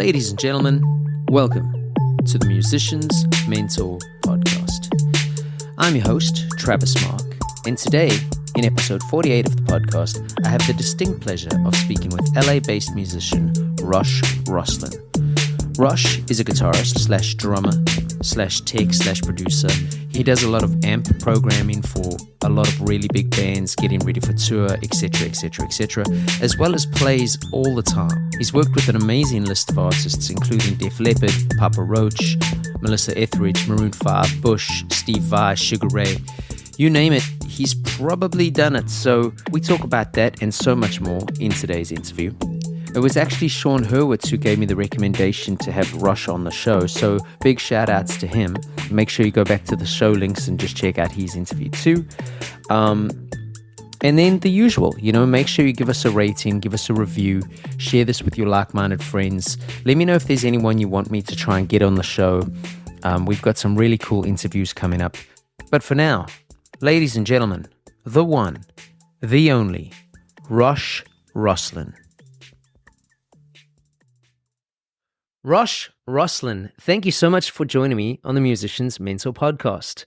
Ladies and gentlemen, welcome to the Musician's Mentor Podcast. I'm your host, Travis Mark, and today, in episode 48 of the podcast, I have the distinct pleasure of speaking with LA-based musician Rosh Roslin. Rosh is a guitarist slash drummer slash tech slash producer. He does a lot of amp programming for a lot of really big bands, getting ready for tour, etc., etc., etc., as well as plays all the time. He's worked with an amazing list of artists, including Leppard, Papa Roach, Melissa Ethridge, Maroon 5, Bush, Steve Vai, Sugar Ray. You name it, he's probably done it. So we talk about that and so much more in today's interview. It was actually Sean Hurwitz who gave me the recommendation to have Rosh on the show, so big shout outs to him. Make sure you go back to the show links and just check out his interview too. And then the usual, make sure you give us a rating, give us a review, share this with your like-minded friends. Let me know if there's anyone you want me to try and get on the show. We've got some really cool interviews coming up. But for now, ladies and gentlemen, the one, the only, Rosh Roslin. Rosh Roslin, thank you so much for joining me on the Musician's Mentor Podcast.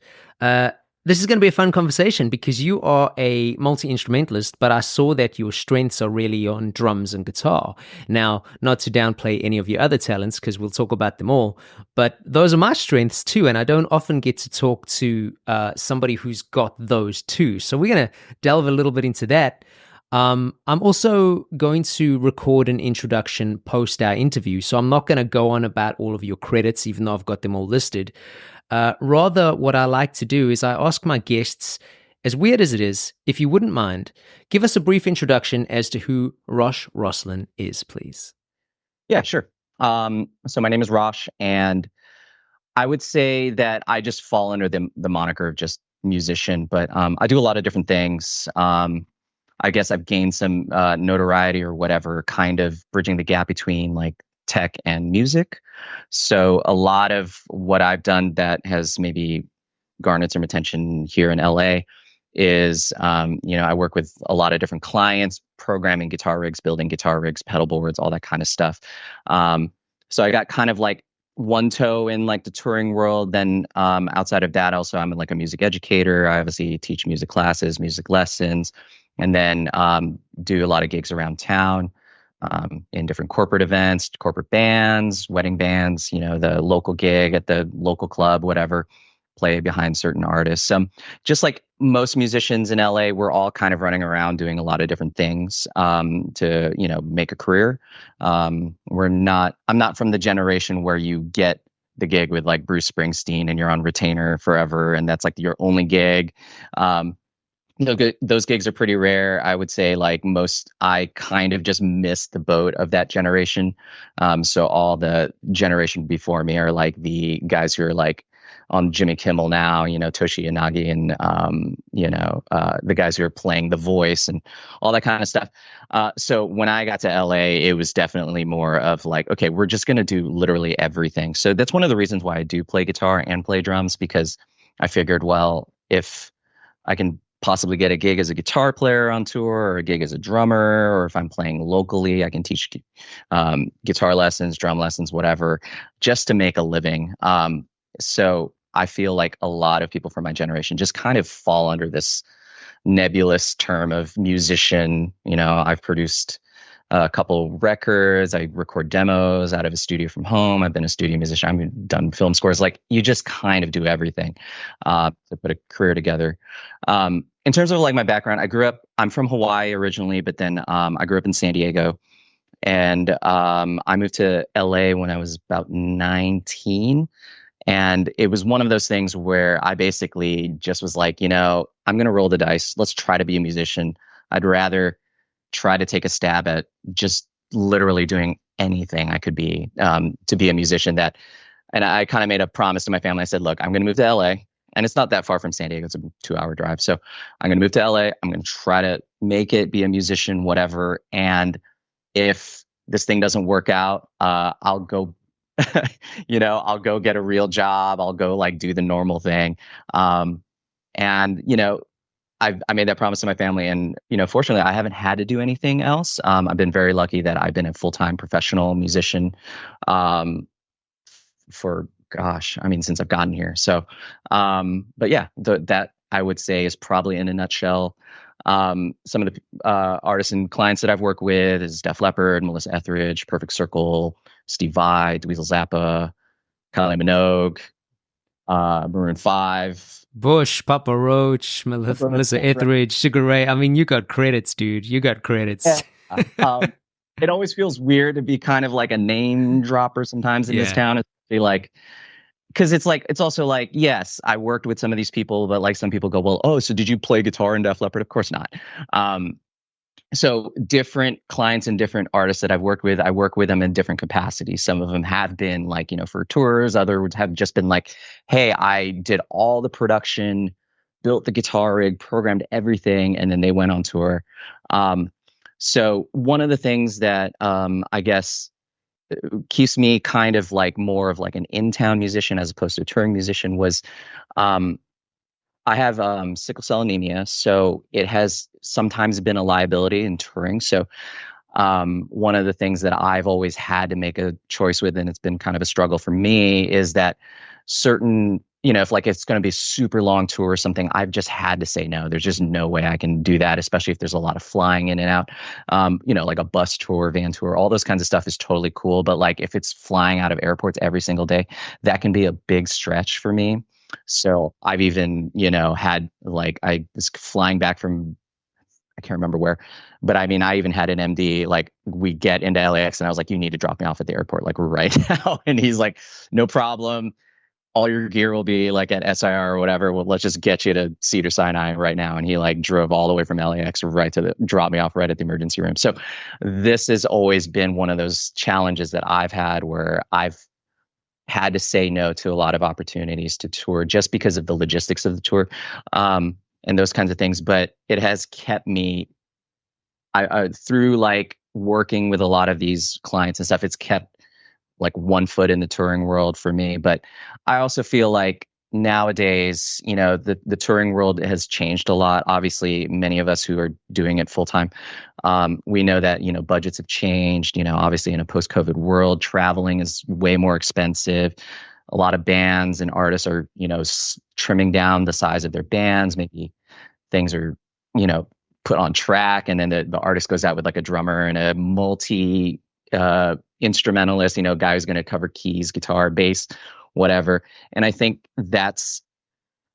This is going to be a fun conversation because you are a multi-instrumentalist, but I saw that your strengths are really on drums and guitar. Now, not to downplay any of your other talents, because we'll talk about them all, but those are my strengths too, and I don't often get to talk to somebody who's got those too. So we're going to delve a little bit into that. I'm also going to record an introduction post our interview, so I'm not going to go on about all of your credits, even though I've got them all listed. Rather, what I like to do is I ask my guests, as weird as it is, if you wouldn't mind, give us a brief introduction as to who Rosh Roslin is, please. Yeah, sure. So my name is Rosh, and I would say that I just fall under the moniker of just musician, but I do a lot of different things. I guess I've gained some notoriety or whatever, kind of bridging the gap between like tech and music. So a lot of what I've done that has maybe garnered some attention here in LA is, I work with a lot of different clients, programming guitar rigs, building guitar rigs, pedal boards, all that kind of stuff. So I got kind of like one toe in like the touring world. Then outside of that, also I'm like a music educator. I obviously teach music classes, music lessons, and then do a lot of gigs around town in different corporate events, corporate bands, wedding bands, the local gig at the local club, whatever, play behind certain artists. Just like most musicians in LA, we're all kind of running around doing a lot of different things to, make a career. I'm not from the generation where you get the gig with like Bruce Springsteen and you're on retainer forever and that's like your only gig. Those gigs are pretty rare. I would say I kind of just missed the boat of that generation. So all the generation before me are like the guys who are like on Jimmy Kimmel now, Toshi Inagi and, the guys who are playing The Voice and all that kind of stuff. So when I got to LA, it was definitely more of like, okay, we're just going to do literally everything. So that's one of the reasons why I do play guitar and play drums, because I figured, well, if I can possibly get a gig as a guitar player on tour or a gig as a drummer, or if I'm playing locally, I can teach guitar lessons, drum lessons, whatever, just to make a living. So I feel like a lot of people from my generation just kind of fall under this nebulous term of musician. I've produced a couple records. I record demos out of a studio from home. I've been a studio musician. I've done film scores. Like you just kind of do everything to put a career together. In terms of like my background, I'm from Hawaii originally, but then I grew up in San Diego, and I moved to LA when I was about 19. And it was one of those things where I basically just was like, I'm going to roll the dice. Let's try to be a musician. I'd rather try to take a stab at just literally doing anything I could be to be a musician. And I kind of made a promise to my family. I said, look, I'm going to move to LA. And it's not that far from San Diego. It's a 2-hour drive. So I'm going to move to LA. I'm going to try to make it, be a musician, whatever. And if this thing doesn't work out, I'll go, I'll go get a real job. I'll go like do the normal thing. And I made that promise to my family, and fortunately, I haven't had to do anything else. I've been very lucky that I've been a full-time professional musician um, for gosh, I mean, since I've gotten here. So, but yeah, that I would say is probably in a nutshell. Some of the artists and clients that I've worked with is Def Leppard, Melissa Etheridge, Perfect Circle, Steve Vai, Dweezil Zappa, Kylie Minogue, Maroon 5. Bush, Papa Roach, Melissa Etheridge, Sugar Ray. I mean, you got credits, dude. You got credits. Yeah. It always feels weird to be kind of like a name dropper sometimes in this town. It's like, because it's also like, yes, I worked with some of these people, but like some people go, well, oh, so did you play guitar in Def Leppard? Of course not. So different clients and different artists that I've worked with, I work with them in different capacities. Some of them have been like, for tours. Others have just been like, hey, I did all the production, built the guitar rig, programmed everything, and then they went on tour. So one of the things that I guess keeps me kind of like more of like an in-town musician as opposed to a touring musician was I have sickle cell anemia, so it has sometimes been a liability in touring. So one of the things that I've always had to make a choice with, and it's been kind of a struggle for me, is that certain, if like it's going to be a super long tour or something, I've just had to say no. There's just no way I can do that, especially if there's a lot of flying in and out. Like a bus tour, van tour, all those kinds of stuff is totally cool. But like if it's flying out of airports every single day, that can be a big stretch for me. So I've even, had like I was flying back from, I can't remember where, but I mean, I even had an MD, like we get into LAX and I was like, you need to drop me off at the airport, like right now. And he's like, no problem. All your gear will be like at SIR or whatever. Well, let's just get you to Cedars-Sinai right now. And he like drove all the way from LAX right to drop me off right at the emergency room. So this has always been one of those challenges that I've had where I've had to say no to a lot of opportunities to tour just because of the logistics of the tour and those kinds of things. But it has kept me I through like working with a lot of these clients and stuff, it's kept like one foot in the touring world for me. But I also feel like nowadays, the touring world has changed a lot. Obviously, many of us who are doing it full time, we know that, budgets have changed. Obviously in a post-COVID world, traveling is way more expensive. A lot of bands and artists are, trimming down the size of their bands. Maybe things are, put on track, and then the artist goes out with like a drummer and a multi instrumentalist, guy who's going to cover keys, guitar, bass, whatever. And I think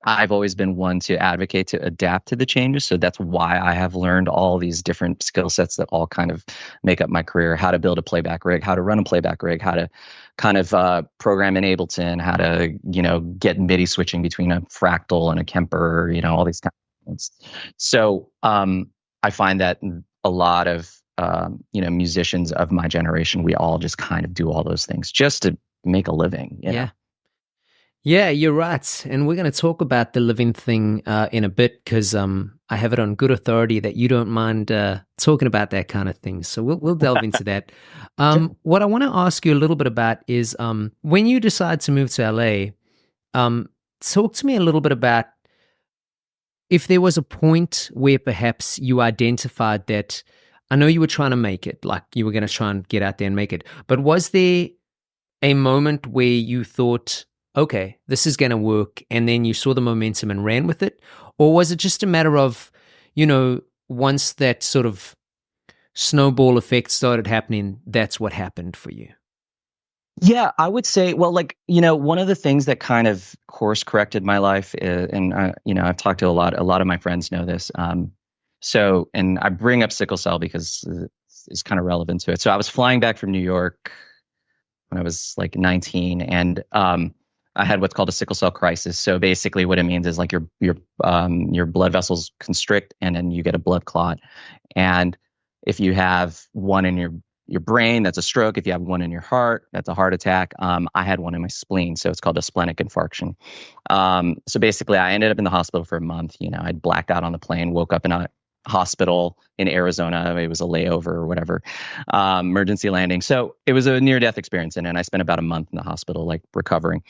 I've always been one to advocate to adapt to the changes. So that's why I have learned all these different skill sets that all kind of make up my career: how to build a playback rig, how to run a playback rig, how to kind of program in Ableton, how to, get MIDI switching between a Fractal and a Kemper, all these kinds of things. So I find that a lot of, musicians of my generation, we all just kind of do all those things just to make a living. Yeah. Yeah, you're right. And we're going to talk about the living thing in a bit, because I have it on good authority that you don't mind talking about that kind of thing. So we'll delve into that. What I want to ask you a little bit about is when you decide to move to LA, talk to me a little bit about if there was a point where perhaps you identified that, I know you were trying to make it, like you were going to try and get out there and make it, but was there a moment where you thought, okay, this is going to work, and then you saw the momentum and ran with it? Or was it just a matter of, once that sort of snowball effect started happening, that's what happened for you? Yeah, I would say, well, like, one of the things that kind of course corrected my life is, and, I've talked to a lot of my friends know this. And I bring up sickle cell because it's kind of relevant to it. So I was flying back from New York when I was like 19, and I had what's called a sickle cell crisis. So basically what it means is like your blood vessels constrict, and then you get a blood clot. And if you have one in your brain, that's a stroke. If you have one in your heart, that's a heart attack. I had one in my spleen, so it's called a splenic infarction. So basically I ended up in the hospital for a month. I'd blacked out on the plane, woke up in a hospital in Arizona. It was a layover or whatever, emergency landing. So it was a near-death experience. And I spent about a month in the hospital, like recovering.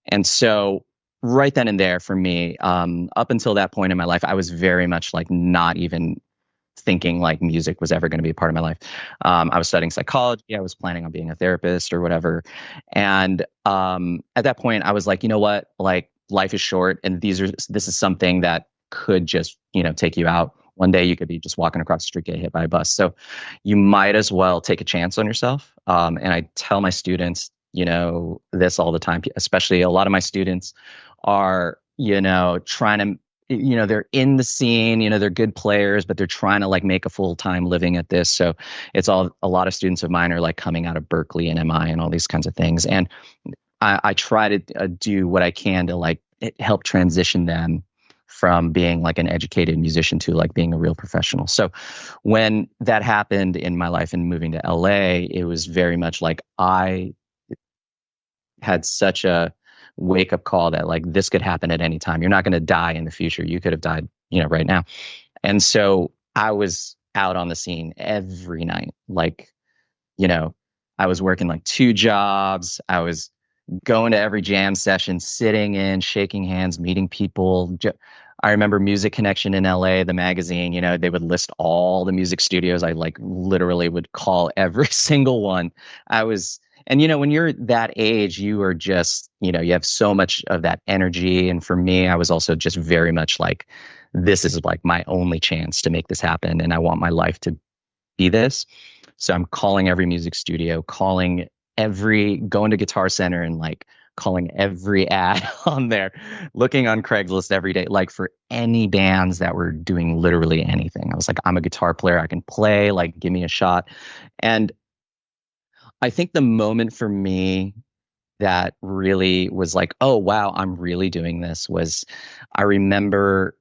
And so right then and there for me, up until that point in my life, I was very much like not even thinking like music was ever going to be a part of my life. I was studying psychology. I was planning on being a therapist or whatever. And at that point, I was like, you know what? Like, life is short, and this is something that could just, take you out. One day you could be just walking across the street, get hit by a bus. So you might as well take a chance on yourself. And I tell my students, this all the time, especially a lot of my students are, trying to, they're in the scene, they're good players, but they're trying to like make a full-time living at this. So a lot of students of mine are like coming out of Berkeley and MI and all these kinds of things. And I try to do what I can to like help transition them from being like an educated musician to like being a real professional. So when that happened in my life and moving to LA, it was very much like I had such a wake up call that like this could happen at any time. You're not going to die in the future. You could have died, right now. And so I was out on the scene every night. Like, I was working like 2 jobs. I was going to every jam session, sitting in, shaking hands, meeting people. I remember Music Connection in LA, the magazine, they would list all the music studios. I like literally would call every single one. And, when you're that age, you are just, you have so much of that energy. And for me, I was also just very much like, this is like my only chance to make this happen. And I want my life to be this. So I'm calling every music studio, going to Guitar Center and like calling every ad on there, looking on Craigslist every day, like for any bands that were doing literally anything. I was like, I'm a guitar player. I can play, like, give me a shot. And I think the moment for me that really was like, oh, wow, I'm really doing this was I remember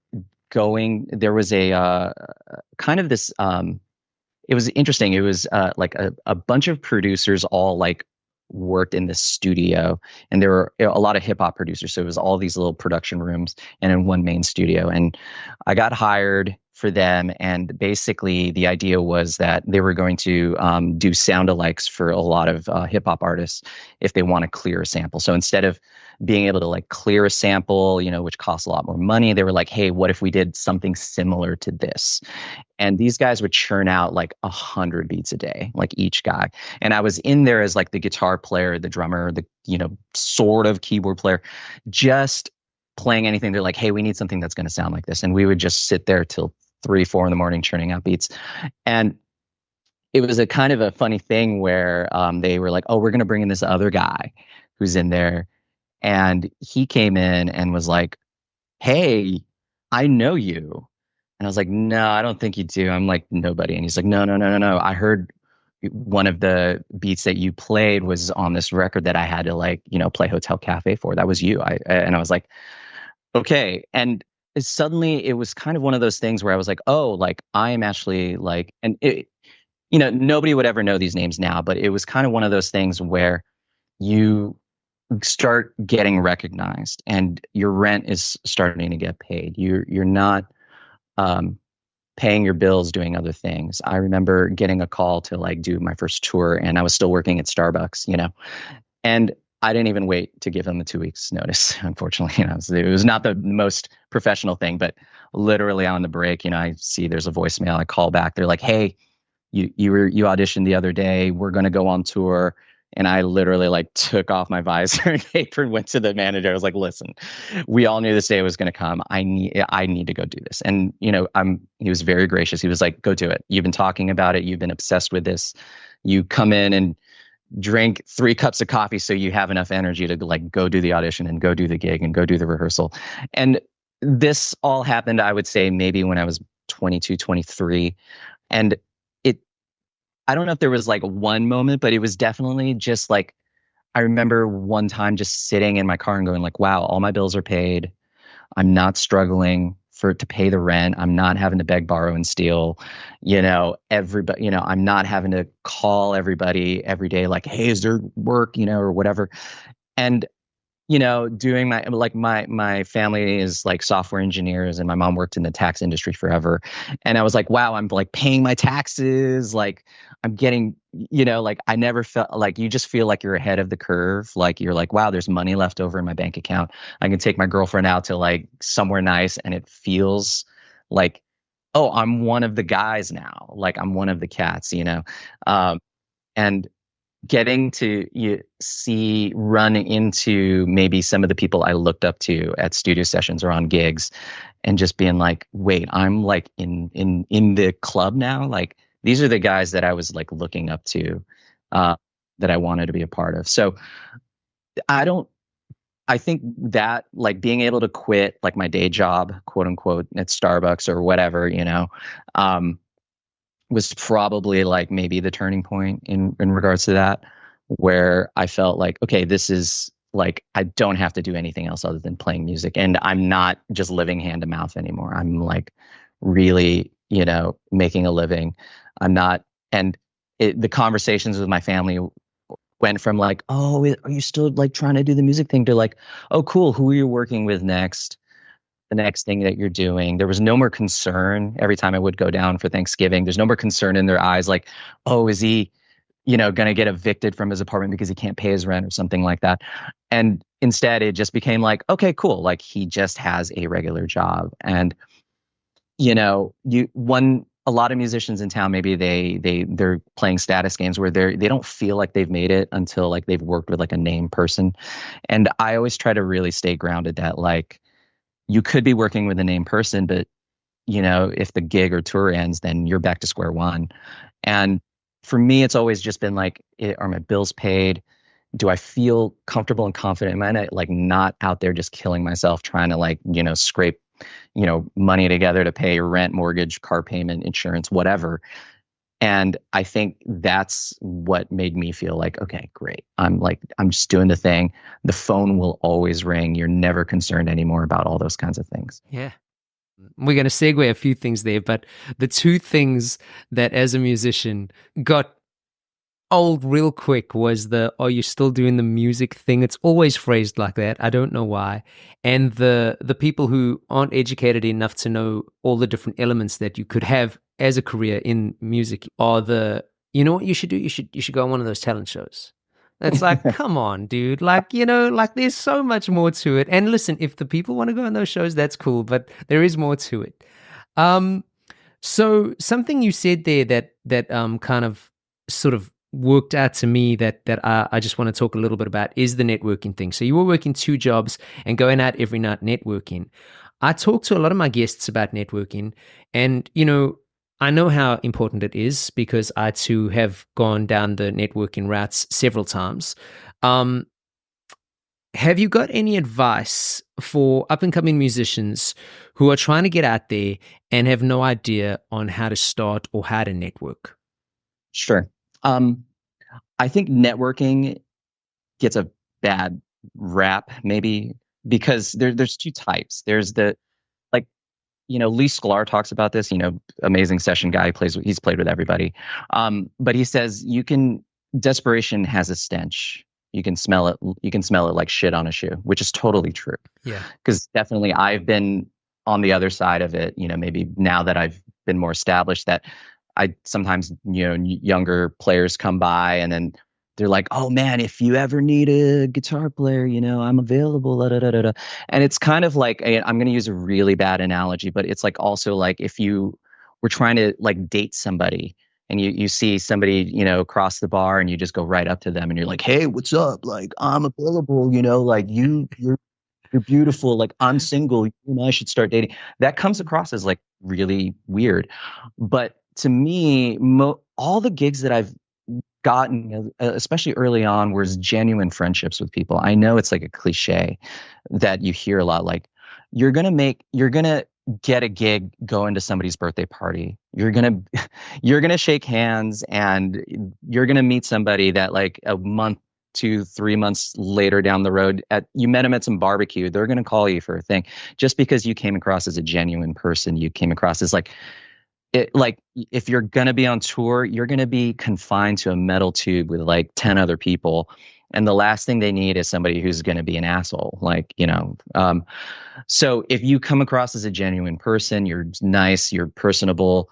there was a kind of this, it was interesting. It was like a bunch of producers all like worked in this studio, and there were a lot of hip hop producers. So it was all these little production rooms and in one main studio. And I got hired for them. And basically the idea was that they were going to do sound alikes for a lot of hip hop artists if they want to clear a sample. So instead of being able to like clear a sample, which costs a lot more money, they were like, hey, what if we did something similar to this? And these guys would churn out like 100 beats a day, like each guy. And I was in there as like the guitar player, the drummer, the, sort of keyboard player, just playing anything. They're like, hey, we need something that's going to sound like this. And we would just sit there till 3, 4 in the morning churning out beats. And it was a kind of a funny thing where they were like, oh, we're going to bring in this other guy who's in there. And he came in and was like, hey, I know you. And I was like, no, I don't think you do. I'm like, nobody. And he's like, no. I heard one of the beats that you played was on this record that I had to like, play Hotel Cafe for. That was you. And I was like, okay. And suddenly it was kind of one of those things where I was like, oh, like I am actually like, and it, nobody would ever know these names now, but it was kind of one of those things where you start getting recognized and your rent is starting to get paid. You're not paying your bills doing other things. I remember getting a call to like do my first tour, and I was still working at Starbucks, and I didn't even wait to give them the 2 weeks notice. Unfortunately, it was not the most professional thing, but literally on the break, I see there's a voicemail. I call back. They're like, hey, you auditioned the other day. We're going to go on tour. And I literally like took off my visor and apron, went to the manager. I was like, listen, we all knew this day was going to come. I need to go do this. And, he was very gracious. He was like, go do it. You've been talking about it. You've been obsessed with this. You come in and drink 3 cups of coffee so you have enough energy to like go do the audition and go do the gig and go do the rehearsal. And this all happened, I would say, maybe when I was 22, 23. And I don't know if there was like one moment, but it was definitely just like, I remember one time just sitting in my car and going like, wow, all my bills are paid. I'm not struggling to pay the rent. I'm not having to beg, borrow, and steal, everybody, I'm not having to call everybody every day, like, hey, is there work, or whatever. And, doing my family is like software engineers, and my mom worked in the tax industry forever. And I was like, wow, I'm like paying my taxes. Like I'm getting, like I never felt like, you just feel like you're ahead of the curve. Like you're like, wow, there's money left over in my bank account. I can take my girlfriend out to like somewhere nice, and it feels like, oh, I'm one of the guys now. Like I'm one of the cats. And getting to run into maybe some of the people I looked up to at studio sessions or on gigs, and just being like, wait, I'm like in the club now. Like these are the guys that I was like looking up to, that I wanted to be a part of. So I don't. I think that like being able to quit like my day job, quote unquote, at Starbucks or whatever, um, was probably like maybe the turning point in regards to that, where I felt like, okay, this is like, I don't have to do anything else other than playing music. And I'm not just living hand to mouth anymore. I'm like really, making a living. I'm not, and the conversations with my family went from like, oh, are you still like trying to do the music thing, to like, oh, cool. Who are you working with next? The next thing that you're doing. There was no more concern every time I would go down for Thanksgiving. There's no more concern in their eyes, like, oh, is he, going to get evicted from his apartment because he can't pay his rent or something like that. And instead, it just became like, okay, cool. Like he just has a regular job. And, a lot of musicians in town, maybe they're playing status games where they don't feel like they've made it until like they've worked with like a named person. And I always try to really stay grounded that like, you could be working with a named person, but if the gig or tour ends, then you're back to square one. And for me, it's always just been like, are my bills paid? Do I feel comfortable and confident? Am I like not out there just killing myself trying to like, scrape, money together to pay rent, mortgage, car payment, insurance, whatever. And I think that's what made me feel like, okay, great. I'm just doing the thing. The phone will always ring. You're never concerned anymore about all those kinds of things. Yeah. We're going to segue a few things there, but the two things that as a musician got old real quick was are you still doing the music thing? It's always phrased like that. I don't know why. And the people who aren't educated enough to know all the different elements that you could have as a career in music are you know what you should do? You should go on one of those talent shows. It's like, come on, dude. Like, like there's so much more to it. And listen, if the people want to go on those shows, that's cool, but there is more to it. So something you said there that kind of sort of worked out to me that I just want to talk a little bit about is the networking thing. So you were working 2 jobs and going out every night networking. I talk to a lot of my guests about networking, and I know how important it is because I too have gone down the networking routes several times. Have you got any advice for up-and-coming musicians who are trying to get out there and have no idea on how to start or how to network? Sure. I think networking gets a bad rap, maybe, because there's 2 types. There's the, like, Lee Sklar talks about this, amazing session guy. He's played with everybody. But he says desperation has a stench. You can smell it. You can smell it like shit on a shoe, which is totally true. Yeah. Because definitely I've been on the other side of it, maybe now that I've been more established, that I sometimes, younger players come by and then they're like, oh man, if you ever need a guitar player, I'm available. Da, da, da, da. And it's kind of like, I'm going to use a really bad analogy, but it's like also like if you were trying to like date somebody and you see somebody, across the bar and you just go right up to them and you're like, hey, what's up? Like, I'm available, like you're beautiful. Like, I'm single. You and I should start dating. That comes across as like really weird. But to me, all the gigs that I've gotten, especially early on, was genuine friendships with people. I know it's like a cliche that you hear a lot. Like, you're gonna get a gig going to somebody's birthday party. You're gonna shake hands and you're gonna meet somebody that like a month, 2, 3 months later down the road, you met them at some barbecue. They're gonna call you for a thing just because you came across as a genuine person. You came across as like if you're gonna be on tour, you're gonna be confined to a metal tube with like 10 other people. And the last thing they need is somebody who's going to be an asshole. So if you come across as a genuine person, you're nice, you're personable,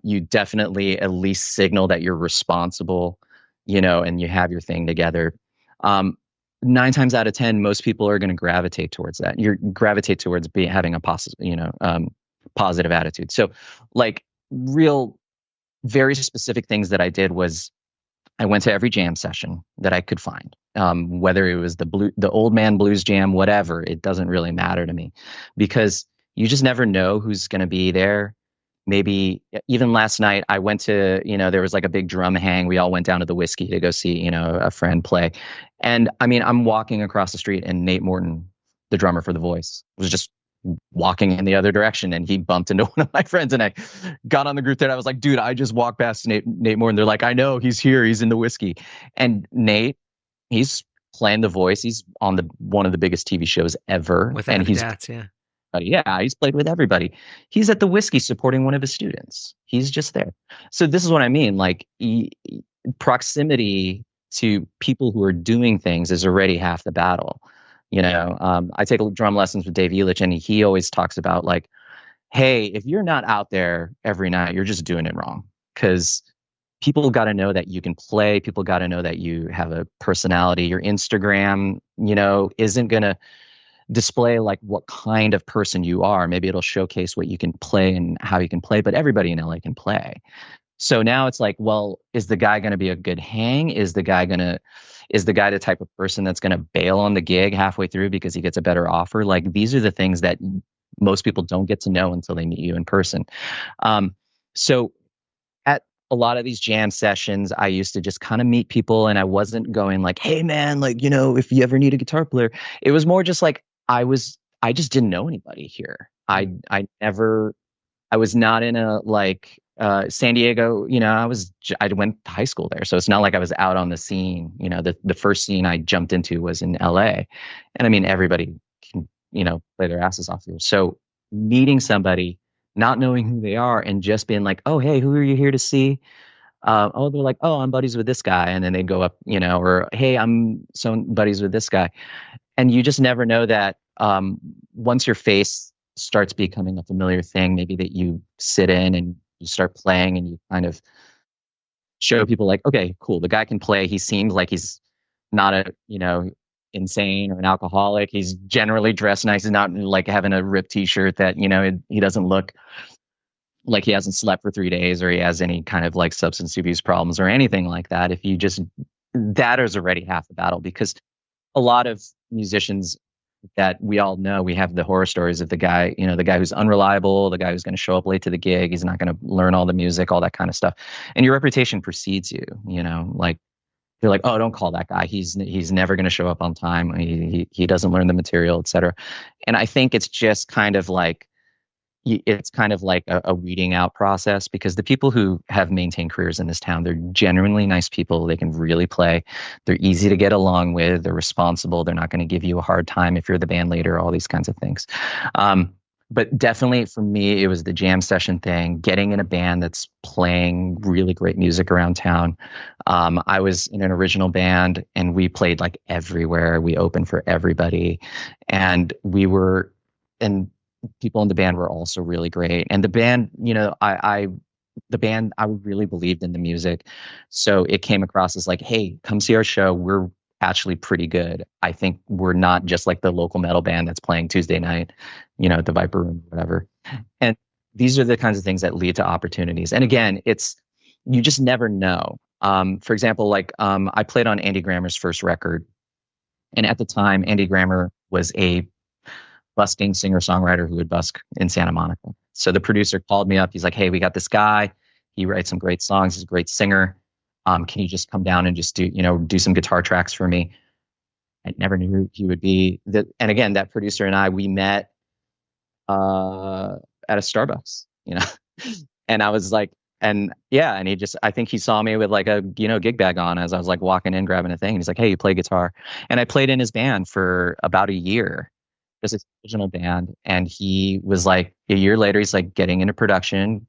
you definitely at least signal that you're responsible, and you have your thing together. Um, 9 times out of 10, most people are going to gravitate towards that. You gravitate towards having a positive, positive attitude. So, like, real, very specific things that I did was I went to every jam session that I could find. Whether it was the old man blues jam, whatever, it doesn't really matter to me, because you just never know who's going to be there. Maybe even last night I went to, there was like a big drum hang. We all went down to the Whiskey to go see, a friend play. And I mean, I'm walking across the street and Nate Morton, the drummer for The Voice, was just walking in the other direction, and he bumped into one of my friends, and I got on the group that I was like, dude, I just walked past Nate Morton. They're like, I know, he's here, he's in the Whiskey. And Nate, he's playing The Voice. He's on one of the biggest TV shows ever. Without and he's doubt, yeah. Yeah, he's played with everybody. He's at the Whiskey supporting one of his students. He's just there. So this is what I mean. Like, proximity to people who are doing things is already half the battle. I take drum lessons with Dave Elich, and he always talks about, like, hey, if you're not out there every night, you're just doing it wrong, because people got to know that you can play. People got to know that you have a personality. Your Instagram, isn't going to display like what kind of person you are. Maybe it'll showcase what you can play and how you can play, but everybody in LA can play. So now it's like, well, is the guy going to be a good hang? Is the guy the type of person that's going to bail on the gig halfway through because he gets a better offer? Like, these are the things that most people don't get to know until they meet you in person. So at a lot of these jam sessions, I used to just kind of meet people, and I wasn't going like, hey man, like, if you ever need a guitar player. It was more just like, I just didn't know anybody here. I was not in a, like, San Diego, I went to high school there. So it's not like I was out on the scene. The first scene I jumped into was in LA. And I mean, everybody can, play their asses off here. So meeting somebody, not knowing who they are, and just being like, oh, hey, who are you here to see? They're like, oh, I'm buddies with this guy. And then they go up, or, hey, I'm so buddies with this guy. And you just never know that once your face starts becoming a familiar thing, maybe that you sit in and you start playing, and you kind of show people like, okay, cool, the guy can play. He seems like he's not insane or an alcoholic. He's generally dressed nice. He's not like having a ripped t-shirt that, he doesn't look like he hasn't slept for 3 days, or he has any kind of like substance abuse problems or anything like that. If you just, that is already half the battle, because a lot of musicians that we all know, we have the horror stories of the guy who's unreliable, the guy who's going to show up late to the gig. He's not going to learn all the music, all that kind of stuff. And your reputation precedes you, like, you're like, oh, don't call that guy. He's never going to show up on time. He doesn't learn the material, etc. And I think it's just kind of like, a weeding out process, because the people who have maintained careers in this town, they're genuinely nice people. They can really play. They're easy to get along with. They're responsible. They're not going to give you a hard time if you're the band leader, all these kinds of things. But definitely for me, it was the jam session thing, getting in a band that's playing really great music around town. I was in an original band, and we played like everywhere. We opened for everybody, and people in the band were also really great. And the band, I really believed in the music. So it came across as like, hey, come see our show. We're actually pretty good. I think we're not just like the local metal band that's playing Tuesday night, at the Viper Room, whatever. And these are the kinds of things that lead to opportunities. And again, you just never know. For example, like, I played on Andy Grammer's first record. And at the time, Andy Grammer was a busking singer-songwriter who would busk in Santa Monica. So the producer called me up. He's like, hey, we got this guy. He writes some great songs. He's a great singer. Can you just come down and just do some guitar tracks for me? I never knew who he would be. And again, that producer and I, we met at a Starbucks, and I was like, and he just, I think he saw me with like a, gig bag on as I was like walking in, grabbing a thing. And he's like, hey, you play guitar? And I played in his band for about a year. Was his original band, and he was like, a year later, he's like getting into production,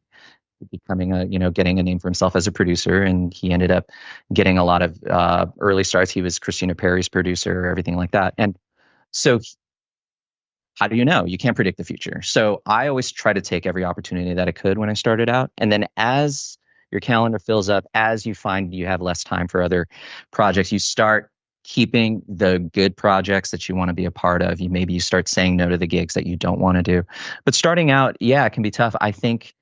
becoming getting a name for himself as a producer, and he ended up getting a lot of early starts. He was Christina Perry's producer, everything like that. And so how do you know? You can't predict the future. So I always try to take every opportunity that I could when I started out. And then as your calendar fills up, as you find you have less time for other projects, you start keeping the good projects that you want to be a part of. Maybe you start saying no to the gigs that you don't want to do. But starting out, yeah, it can be tough. I think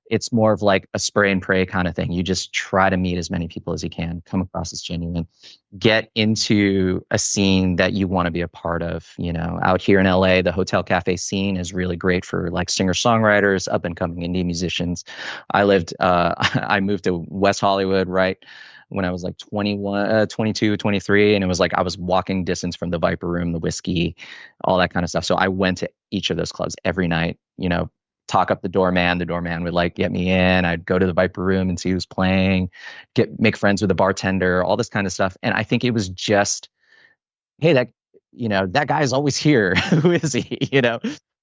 it's more of like a spray and pray kind of thing. You just try to meet as many people as you can, come across as genuine, get into a scene that you want to be a part of. Out here in LA, the hotel cafe scene is really great for like singer-songwriters, up and coming indie musicians. I moved to West Hollywood, right, when I was like 21, 22, 23. And it was like I was walking distance from the Viper Room, the Whiskey, all that kind of stuff. So I went to each of those clubs every night, talk up the doorman. The doorman would like get me in. I'd go to the Viper Room and see who's playing, make friends with the bartender, all this kind of stuff. And I think it was just, hey, that guy's always here. Who is he?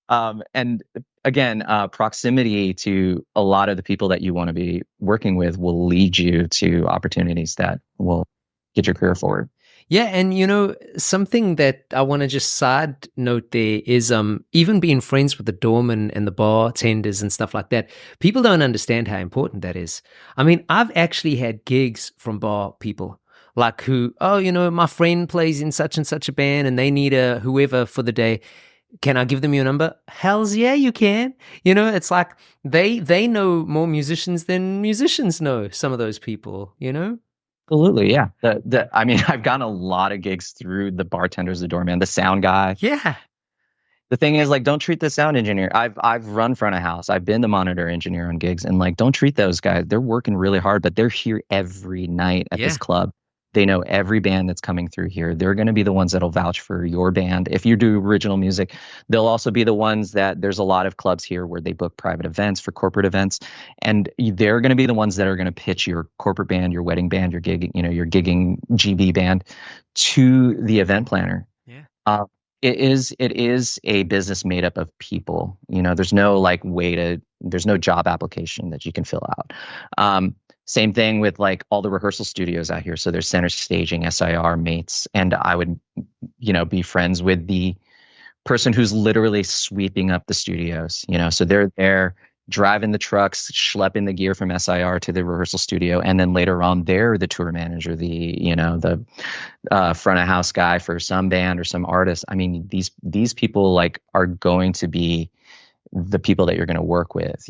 And again, proximity to a lot of the people that you want to be working with will lead you to opportunities that will get your career forward. Yeah, and something that I want to just side note there is even being friends with the doorman and the bartenders and stuff like that. People don't understand how important that is. I mean, I've actually had gigs from bar people like who, my friend plays in such and such a band and they need a whoever for the day. Can I give them your number? Hells yeah, you can. It's like they know more musicians than musicians know, some of those people, Absolutely, yeah. I mean, I've gotten a lot of gigs through the bartenders, the doorman, the sound guy. Yeah. The thing is, like, don't treat the sound engineer. I've run front of house. I've been the monitor engineer on gigs, and like, don't treat those guys. They're working really hard, but they're here every night at this club. They know every band that's coming through here. They're going to be the ones that'll vouch for your band. If you do original music, they'll also be the ones that there's a lot of clubs here where they book private events for corporate events. And they're going to be the ones that are going to pitch your corporate band, your wedding band, your gig, your gigging GB band to the event planner. Yeah. It is a business made up of people. There's no there's no job application that you can fill out. Same thing with like all the rehearsal studios out here. So there's Center Staging, SIR mates, and I would, be friends with the person who's literally sweeping up the studios. So they're there driving the trucks, schlepping the gear from SIR to the rehearsal studio, and then later on they're the tour manager, the front of house guy for some band or some artist. I mean, these people like are going to be the people that you're going to work with.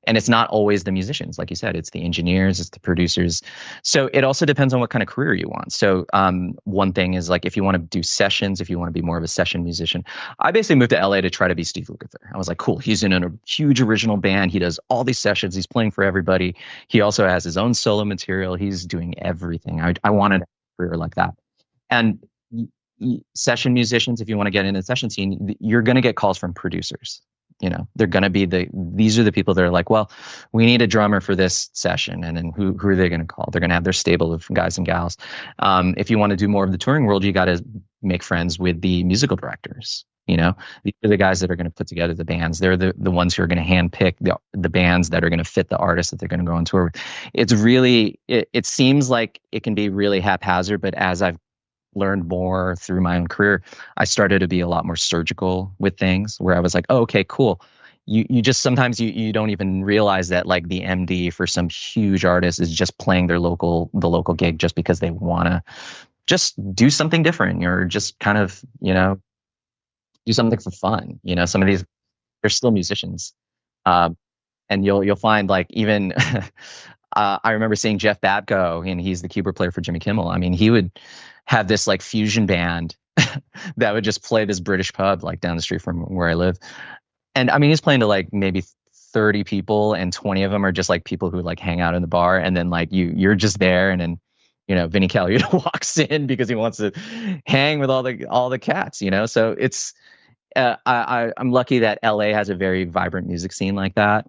And it's not always the musicians, like you said, it's the engineers, it's the producers. So it also depends on what kind of career you want. So one thing is like, if you want to do sessions, if you want to be more of a session musician, I basically moved to LA to try to be Steve Lukather. I was like, cool, he's in a huge original band. He does all these sessions. He's playing for everybody. He also has his own solo material. He's doing everything. I wanted a career like that. And session musicians, if you want to get in the session scene, you're going to get calls from producers. They're going to be these are the people that are like, well, we need a drummer for this session. And then who are they going to call? They're going to have their stable of guys and gals. If you want to do more of the touring world, you got to make friends with the musical directors. These are the guys that are going to put together the bands. They're the ones who are going to handpick the bands that are going to fit the artists that they're going to go on tour with. It's really, it seems like it can be really haphazard, but as I've learned more through my own career, I started to be a lot more surgical with things where I was like, oh, okay, cool. You just sometimes you don't even realize that like the MD for some huge artist is just playing the local gig just because they want to just do something different or just kind of, do something for fun. Some of these, they're still musicians. And you'll find like even I remember seeing Jeff Babko, and he's the keyboard player for Jimmy Kimmel. I mean, he would have this like fusion band that would just play this British pub like down the street from where I live. And I mean, he's playing to like maybe 30 people, and 20 of them are just like people who like hang out in the bar. And then like you're just there, and then Vinny Colaiuta walks in because he wants to hang with all the cats. So it's I'm lucky that LA has a very vibrant music scene like that,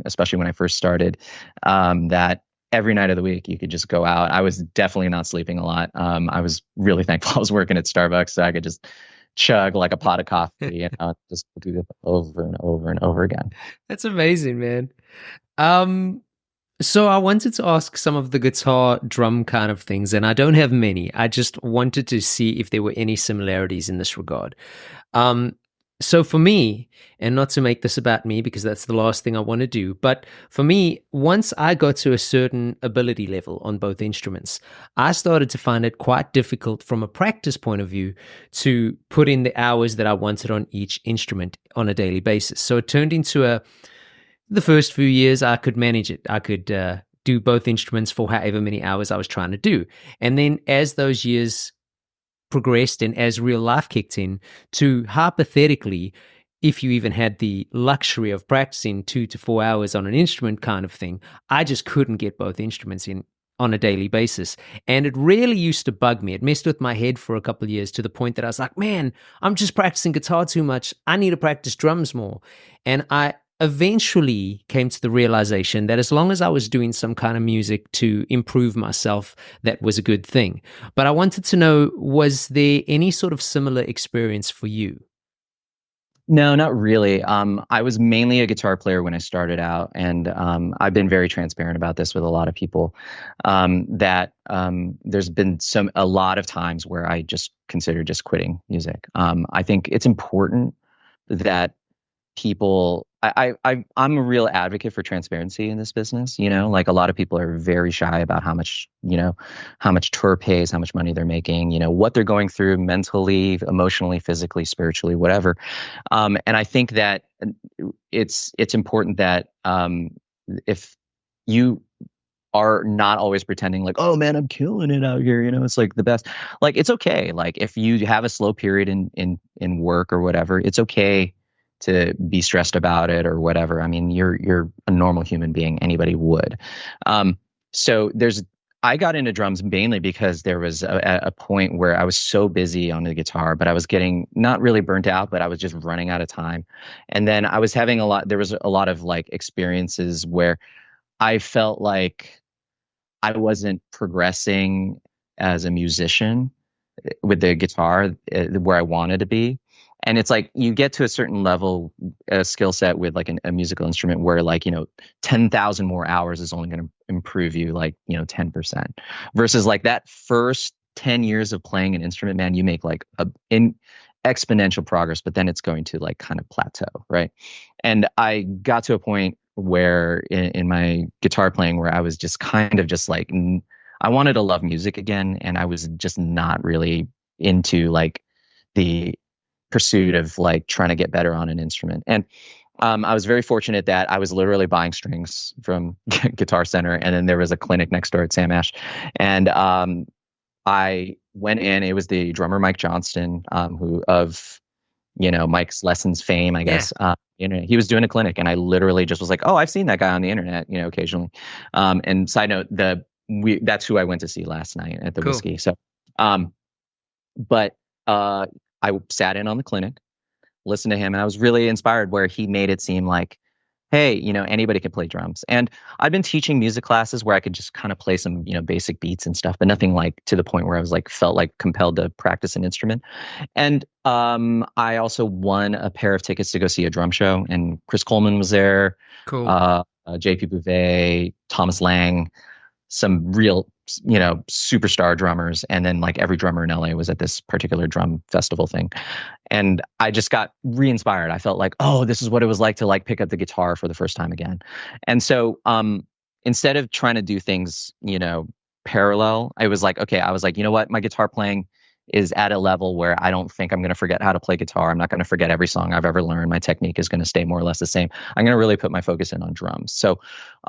especially when I first started, that every night of the week you could just go out. I was definitely not sleeping a lot. I was really thankful I was working at Starbucks so I could just chug like a pot of coffee and just do it over and over and over again. That's amazing, man. So I wanted to ask some of the guitar drum kind of things, and I don't have many. I just wanted to see if there were any similarities in this regard. Um, so for me, and not to make this about me because that's the last thing I want to do, but for me, once I got to a certain ability level on both instruments, I started to find it quite difficult from a practice point of view to put in the hours that I wanted on each instrument on a daily basis. So it turned into the first few years I could manage it. I could do both instruments for however many hours I was trying to do. And then as those years progressed and as real life kicked in, to hypothetically, if you even had the luxury of practicing 2 to 4 hours on an instrument kind of thing, I just couldn't get both instruments in on a daily basis. And it really used to bug me. It messed with my head for a couple of years to the point that I was like, man, I'm just practicing guitar too much. I need to practice drums more. And I eventually came to the realization that as long as I was doing some kind of music to improve myself, that was a good thing. But I wanted to know, was there any sort of similar experience for you? No, not really. I was mainly a guitar player when I started out, and I've been very transparent about this with a lot of people. That there's been a lot of times where I just considered just quitting music. I think it's important that people I'm a real advocate for transparency in this business. Like a lot of people are very shy about how much tour pays, how much money they're making, what they're going through mentally, emotionally, physically, spiritually, whatever. And I think that it's important that if you are not always pretending like, oh man, I'm killing it out here, it's like the best. Like it's okay. Like if you have a slow period in work or whatever, it's okay to be stressed about it or whatever. I mean, you're a normal human being. Anybody would. So I got into drums mainly because there was a point where I was so busy on the guitar, but I was getting not really burnt out, but I was just running out of time. And then I was having there was a lot of like experiences where I felt like I wasn't progressing as a musician with the guitar where I wanted to be. And it's like you get to a certain level, a skill set with like a musical instrument where like, 10,000 more hours is only going to improve you like, 10% versus like that first 10 years of playing an instrument, man, you make like in exponential progress, but then it's going to like kind of plateau. Right. And I got to a point where in my guitar playing where I was just kind of just like, I wanted to love music again. And I was just not really into like the pursuit of like trying to get better on an instrument. And I was very fortunate that I was literally buying strings from Guitar Center. And then there was a clinic next door at Sam Ash. And I went in, it was the drummer, Mike Johnston, who of, Mike's Lessons fame, I guess. Yeah. He was doing a clinic and I literally just was like, oh, I've seen that guy on the internet, occasionally. And side note, that's who I went to see last night at the Cool. Whiskey. So, but I sat in on the clinic, listened to him, and I was really inspired where he made it seem like, hey, anybody can play drums. And I've been teaching music classes where I could just kind of play some, basic beats and stuff, but nothing like to the point where I was like, felt like compelled to practice an instrument. And I also won a pair of tickets to go see a drum show, and Chris Coleman was there. Cool. JP Bouvet, Thomas Lang, some real, superstar drummers. And then like every drummer in LA was at this particular drum festival thing. And I just got re-inspired. I felt like, oh, this is what it was like to like pick up the guitar for the first time again. And so instead of trying to do things, parallel, I was like, okay, I was like, you know what? My guitar playing is at a level where I don't think I'm going to forget how to play guitar. I'm not going to forget every song I've ever learned. My technique is going to stay more or less the same. I'm going to really put my focus in on drums. So,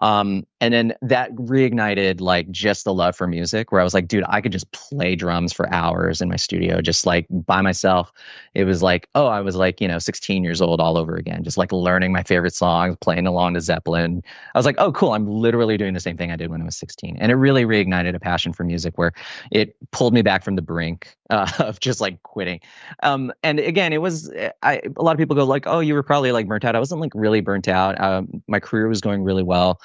and then that reignited like just the love for music where I was like, dude, I could just play drums for hours in my studio, just like by myself. It was like, oh, I was like, 16 years old all over again, just like learning my favorite songs, playing along to Zeppelin. I was like, oh, cool. I'm literally doing the same thing I did when I was 16. And it really reignited a passion for music where it pulled me back from the brink of just like quitting. And again, it was, a lot of people go like, oh, you were probably like burnt out. I wasn't like really burnt out. My career was going really well.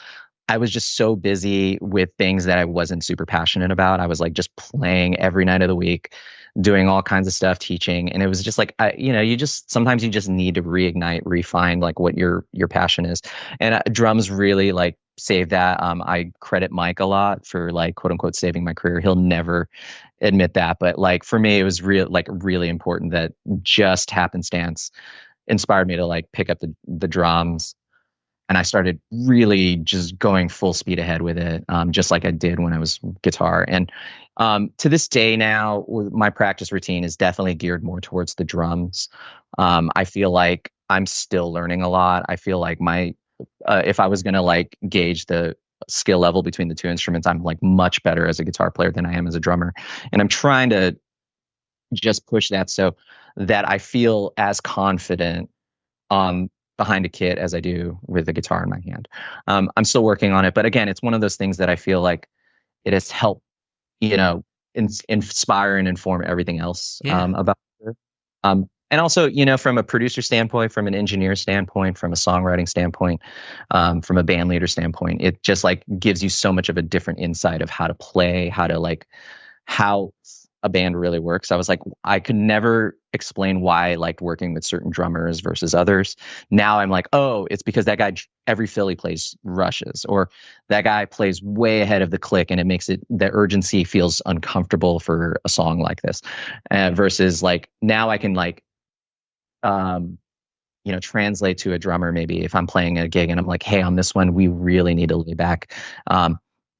I was just so busy with things that I wasn't super passionate about. I was like just playing every night of the week, doing all kinds of stuff, teaching. And it was just like, sometimes you just need to reignite, refine like what your passion is. And drums really like save that. I credit Mike a lot for like quote unquote saving my career. He'll never admit that, but like for me, it was really important that just happenstance inspired me to like pick up the drums, and I started really just going full speed ahead with it, just like I did when I was guitar. And to this day now, my practice routine is definitely geared more towards the drums. I feel like I'm still learning a lot. I feel like my if I was gonna like gauge the skill level between the two instruments, I'm like much better as a guitar player than I am as a drummer, and I'm trying to just push that so that I feel as confident behind a kit as I do with the guitar in my hand. I'm still working on it, but again, it's one of those things that I feel like it has helped, you know, inspire and inform everything else about it. And also, you know, from a producer standpoint, from an engineer standpoint, from a songwriting standpoint, from a band leader standpoint, it just like gives you so much of a different insight of how to play, how to like how a band really works. I was like, I could never explain why I liked working with certain drummers versus others. Now I'm like, oh, it's because that guy, every fill he plays rushes, or that guy plays way ahead of the click, and it makes it, the urgency feels uncomfortable for a song like this. Versus like now I can like, you know, translate to a drummer. Maybe if I'm playing a gig and I'm like, hey, on this one, we really need to lay back.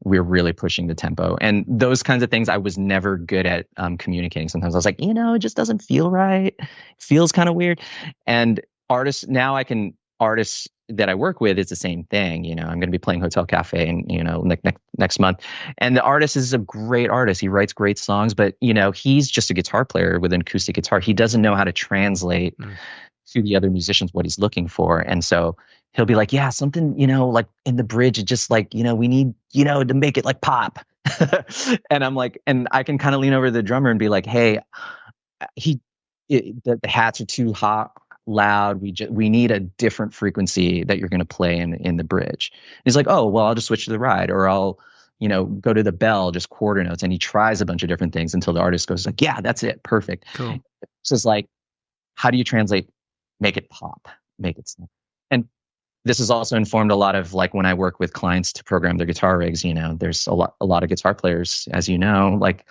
We're really pushing the tempo, and those kinds of things I was never good at communicating. Sometimes I was like, you know, it just doesn't feel right. It feels kind of weird. And artists that I work with, it's the same thing. You know, I'm going to be playing Hotel Cafe and, you know, next month. And the artist is a great artist. He writes great songs, but, you know, he's just a guitar player with an acoustic guitar. He doesn't know how to translate to the other musicians what he's looking for. And so he'll be like, yeah, something, you know, like in the bridge, it just like, you know, we need, you know, to make it like pop. And I'm like, and I can kind of lean over to the drummer and be like, hey, the hats are too hot, loud. We need a different frequency that you're going to play in the bridge. And he's like, oh, well, I'll just switch to the ride, or I'll, you know, go to the bell, just quarter notes. And he tries a bunch of different things until the artist goes like, yeah, that's it. Perfect. Cool. So it's like, how do you translate, make it pop, make it snap? And this has also informed a lot of like when I work with clients to program their guitar rigs, you know, there's a lot of guitar players, as you know, like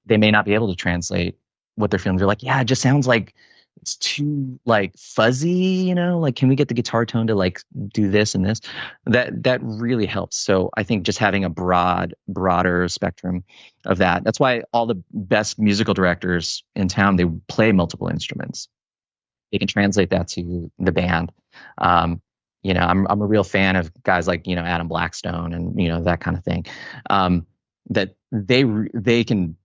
they may not be able to translate what they're feeling. They're like, yeah, it just sounds like it's too like fuzzy, you know, like, can we get the guitar tone to like do this and this? That really helps. So I think just having a broader spectrum of that. That's why all the best musical directors in town, they play multiple instruments. They can translate that to the band. You know, I'm a real fan of guys like, you know, Adam Blackstone and, you know, that kind of thing. That they can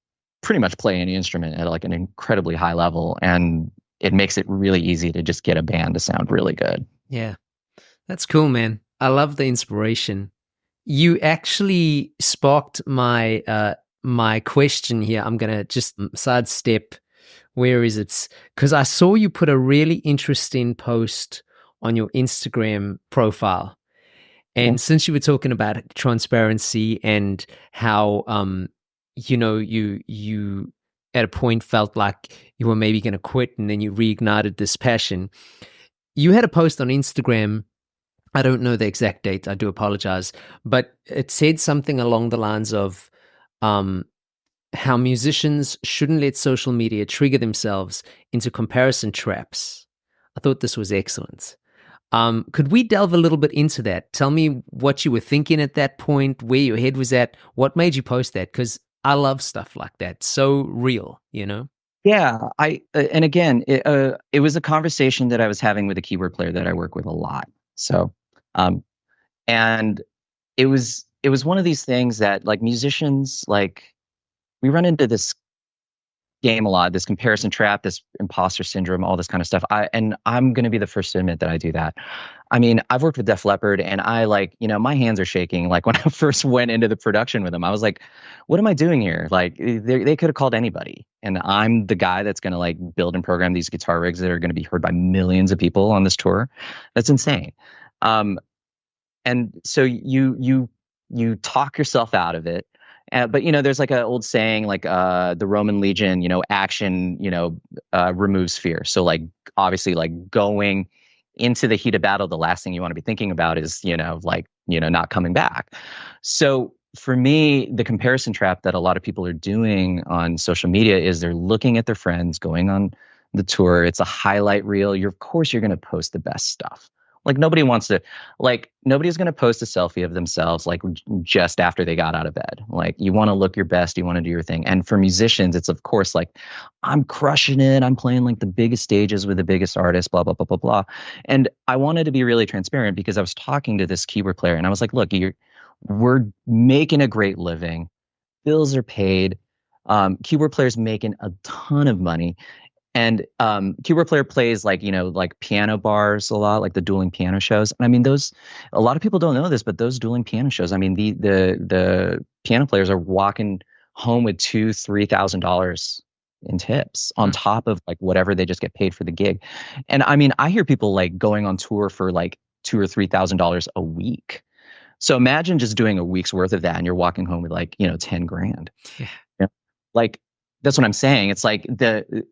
pretty much play any instrument at like an incredibly high level, and it makes it really easy to just get a band to sound really good. Yeah, that's cool, man. I love the inspiration. You actually sparked my my question here. I'm gonna just sidestep. Where is it? Because I saw you put a really interesting post on your Instagram profile. And since you were talking about transparency and how, you know, you at a point felt like you were maybe going to quit, and then you reignited this passion. You had a post on Instagram. I don't know the exact date. I do apologize. But it said something along the lines of how musicians shouldn't let social media trigger themselves into comparison traps. I thought this was excellent. Could we delve a little bit into that? Tell me what you were thinking at that point, where your head was at, what made you post that? Because I love stuff like that. So real, you know? Yeah, and again, it was a conversation that I was having with a keyboard player that I work with a lot. So, and it was one of these things that like musicians, like we run into this game a lot, this comparison trap, this imposter syndrome, all this kind of stuff. I'm going to be the first to admit that I do that. I mean, I've worked with Def Leppard, and I like, you know, my hands are shaking. Like when I first went into the production with them, I was like, what am I doing here? Like they could have called anybody. And I'm the guy that's going to like build and program these guitar rigs that are going to be heard by millions of people on this tour. That's insane. And so you talk yourself out of it. But, you know, there's like an old saying, like the Roman legion, you know, action, you know, removes fear. So like, obviously like going into the heat of battle, the last thing you want to be thinking about is, not coming back. So for me, the comparison trap that a lot of people are doing on social media is they're looking at their friends going on the tour. It's a highlight reel. Of course, you're going to post the best stuff. Like nobody's going to post a selfie of themselves like just after they got out of bed. Like you want to look your best, you want to do your thing. And for musicians, it's of course like I'm crushing it. I'm playing like the biggest stages with the biggest artists, blah, blah, blah, blah, blah. And I wanted to be really transparent because I was talking to this keyboard player and I was like, look, we're making a great living. Bills are paid. Keyboard players making a ton of money. And keyboard player plays like piano bars a lot, like the dueling piano shows. And I mean, a lot of people don't know this, but those dueling piano shows, I mean, the piano players are walking home with $2,000-$3,000 in tips on top of like whatever they just get paid for the gig. And I mean, I hear people like going on tour for like $2,000 or $3,000 a week. So imagine just doing a week's worth of that and you're walking home with like, 10 grand. Yeah. Like, that's what I'm saying. It's like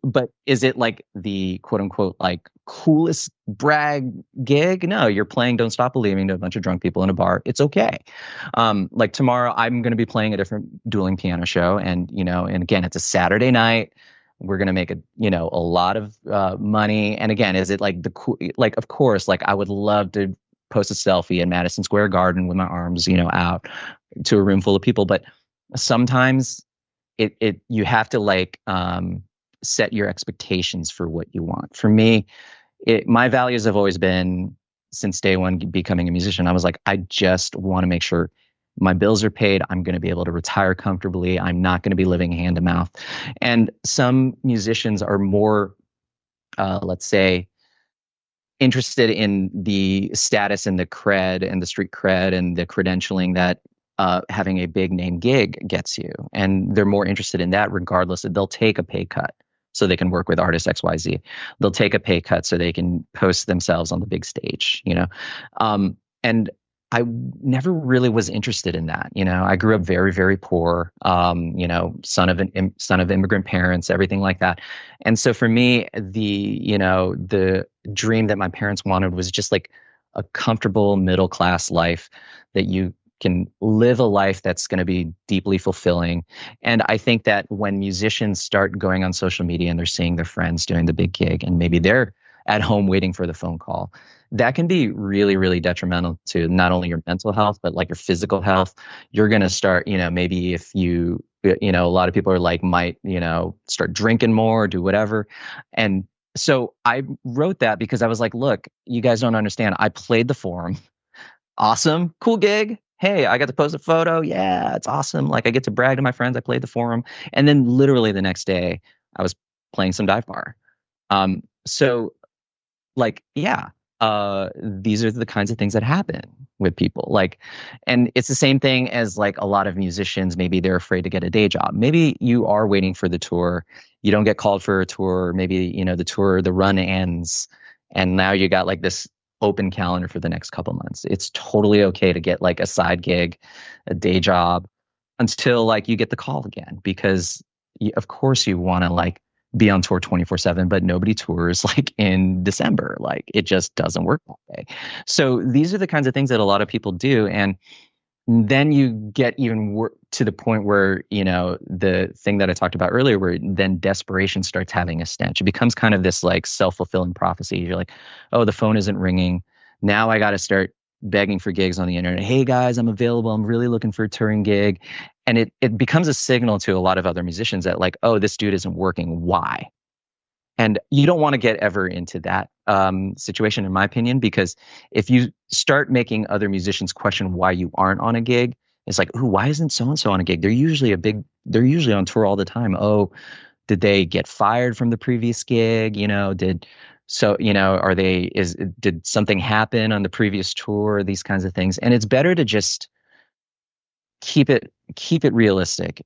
but is it like the quote unquote like coolest brag gig? No, you're playing Don't Stop Believing to a bunch of drunk people in a bar. It's okay. Like tomorrow I'm going to be playing a different dueling piano show and, and again, it's a Saturday night. We're going to make a lot of money. And again, is it like like, of course, like I would love to post a selfie in Madison Square Garden with my arms, out to a room full of people. But sometimes you have to like set your expectations for what you want. For me, my values have always been since day one becoming a musician. I was like, I just want to make sure my bills are paid. I'm going to be able to retire comfortably. I'm not going to be living hand to mouth. And some musicians are more, let's say, interested in the status and the cred and the street cred and the credentialing that having a big name gig gets you. And they're more interested in that regardless. They'll take a pay cut so they can work with artist XYZ. They'll take a pay cut so they can post themselves on the big stage, and I never really was interested in that. I grew up very, very poor, son of immigrant parents, everything like that. And so for me, the dream that my parents wanted was just like a comfortable middle-class life that you can live a life that's going to be deeply fulfilling. And I think that when musicians start going on social media and they're seeing their friends doing the big gig and maybe they're at home waiting for the phone call, that can be really, really detrimental to not only your mental health, but like your physical health. You're going to start, maybe if you, a lot of people are like, might, start drinking more or do whatever. And so I wrote that because I was like, look, you guys don't understand. I played the Forum. Awesome. Cool gig. Hey, I got to post a photo. Yeah, it's awesome. Like I get to brag to my friends. I played the Forum. And then literally the next day I was playing some dive bar. So like, yeah, these are the kinds of things that happen with people. Like, and it's the same thing as like a lot of musicians, maybe they're afraid to get a day job. Maybe you are waiting for the tour. You don't get called for a tour. Maybe, the run ends and now you got like this open calendar for the next couple months. It's totally okay to get like a side gig, a day job until like you get the call again, because of course you want to like be on tour 24/7, but nobody tours like in December. Like it just doesn't work that way. So these are the kinds of things that a lot of people do. And then you get even to the point where, the thing that I talked about earlier, where then desperation starts having a stench. It becomes kind of this like self-fulfilling prophecy. You're like, oh, the phone isn't ringing. Now I got to start begging for gigs on the internet. Hey guys, I'm available. I'm really looking for a touring gig. And it becomes a signal to a lot of other musicians that like, oh, this dude isn't working. Why? And you don't want to get ever into that situation, in my opinion, because if you start making other musicians question why you aren't on a gig, it's like, ooh, why isn't so-and-so on a gig? They're usually on tour all the time. Oh, did they get fired from the previous gig? Did something happen on the previous tour? These kinds of things. And it's better to just keep it realistic.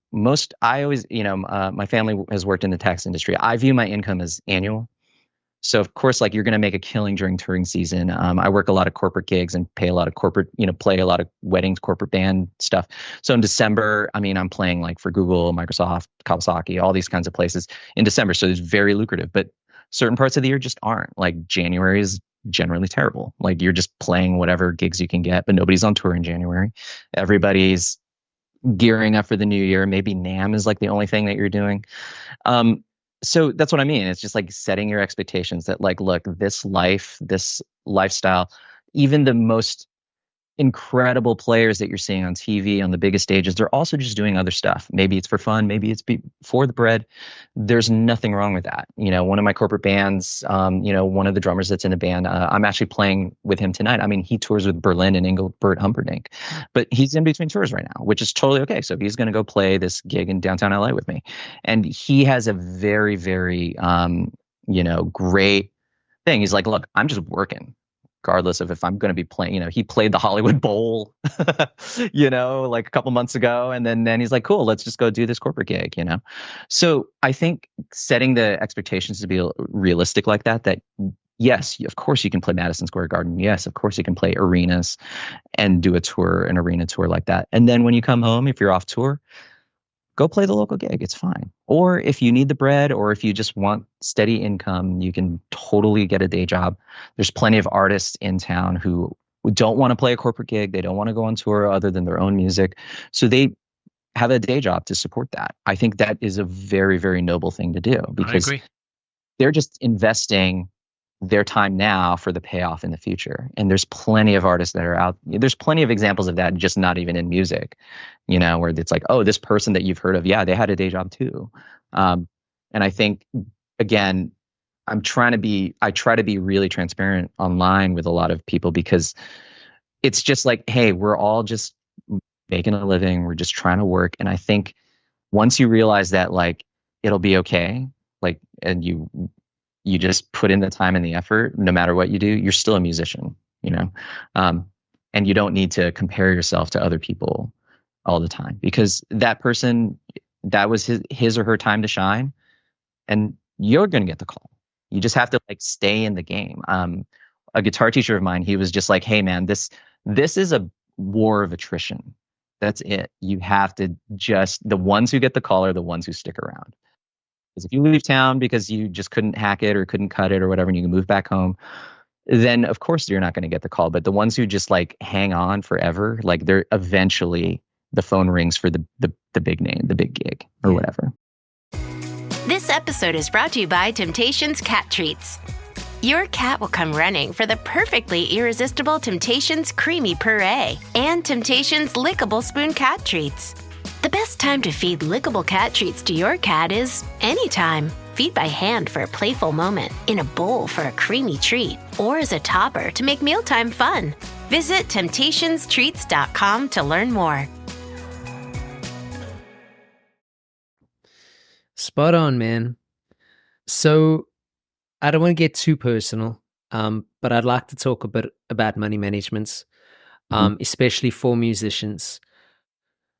I always, my family has worked in the tax industry. I view my income as annual. So of course, like you're going to make a killing during touring season. I work a lot of corporate gigs and pay a lot of corporate, play a lot of weddings, corporate band stuff. So in December, I'm playing like for Google, Microsoft, Kawasaki, all these kinds of places in December. So it's very lucrative, but certain parts of the year just aren't. Like January is generally terrible. Like you're just playing whatever gigs you can get, but nobody's on tour in January. Everybody's gearing up for the new year. Maybe NAMM is like the only thing that you're doing. So that's what I mean. It's just like setting your expectations that like, look, this lifestyle, even the most incredible players that you're seeing on TV on the biggest stages, they're also just doing other stuff. Maybe it's for fun, maybe it's for the bread. There's nothing wrong with that. One of my corporate bands, one of the drummers that's in the band, I'm actually playing with him tonight. I mean, he tours with Berlin and Engelbert Humperdinck, but he's in between tours right now, which is totally okay. So he's going to go play this gig in downtown LA with me. And he has a very, very, great thing. He's like, look, I'm just working. Regardless of if I'm going to be playing, he played the Hollywood Bowl, like a couple months ago. And then he's like, cool, let's just go do this corporate gig, So I think setting the expectations to be realistic like that yes, of course you can play Madison Square Garden. Yes, of course you can play arenas and do an arena tour like that. And then when you come home, if you're off tour, go play the local gig. It's fine. Or if you need the bread, or if you just want steady income, you can totally get a day job. There's plenty of artists in town who don't want to play a corporate gig. They don't want to go on tour other than their own music. So they have a day job to support that. I think that is a very, very noble thing to do, because they're just investing their time now for the payoff in the future. And there's plenty of artists that are out. There's plenty of examples of that, just not even in music, where it's like, oh, this person that you've heard of, yeah, they had a day job too. And I think, again, I try to be really transparent online with a lot of people, because it's just like, hey, we're all just making a living. We're just trying to work. And I think once you realize that, like, it'll be okay, like, and you just put in the time and the effort, no matter what you do, you're still a musician, and you don't need to compare yourself to other people all the time, because that person, that was his or her time to shine, and you're going to get the call. You just have to like stay in the game. A guitar teacher of mine, he was just like, hey man, this is a war of attrition. That's it. You have to the ones who get the call are the ones who stick around. Because if you leave town because you just couldn't hack it or couldn't cut it or whatever, and you can move back home, then of course you're not going to get the call. But the ones who just like hang on forever, like they're eventually, the phone rings for the big name, the big gig or whatever. This episode is brought to you by Temptations Cat Treats. Your cat will come running for the perfectly irresistible Temptations Creamy Puree and Temptations Lickable Spoon Cat Treats. The best time to feed lickable cat treats to your cat is anytime. Feed by hand for a playful moment, in a bowl for a creamy treat, or as a topper to make mealtime fun. Visit temptationstreats.com to learn more. Spot on, man. So I don't want to get too personal, but I'd like to talk a bit about money management, especially for musicians.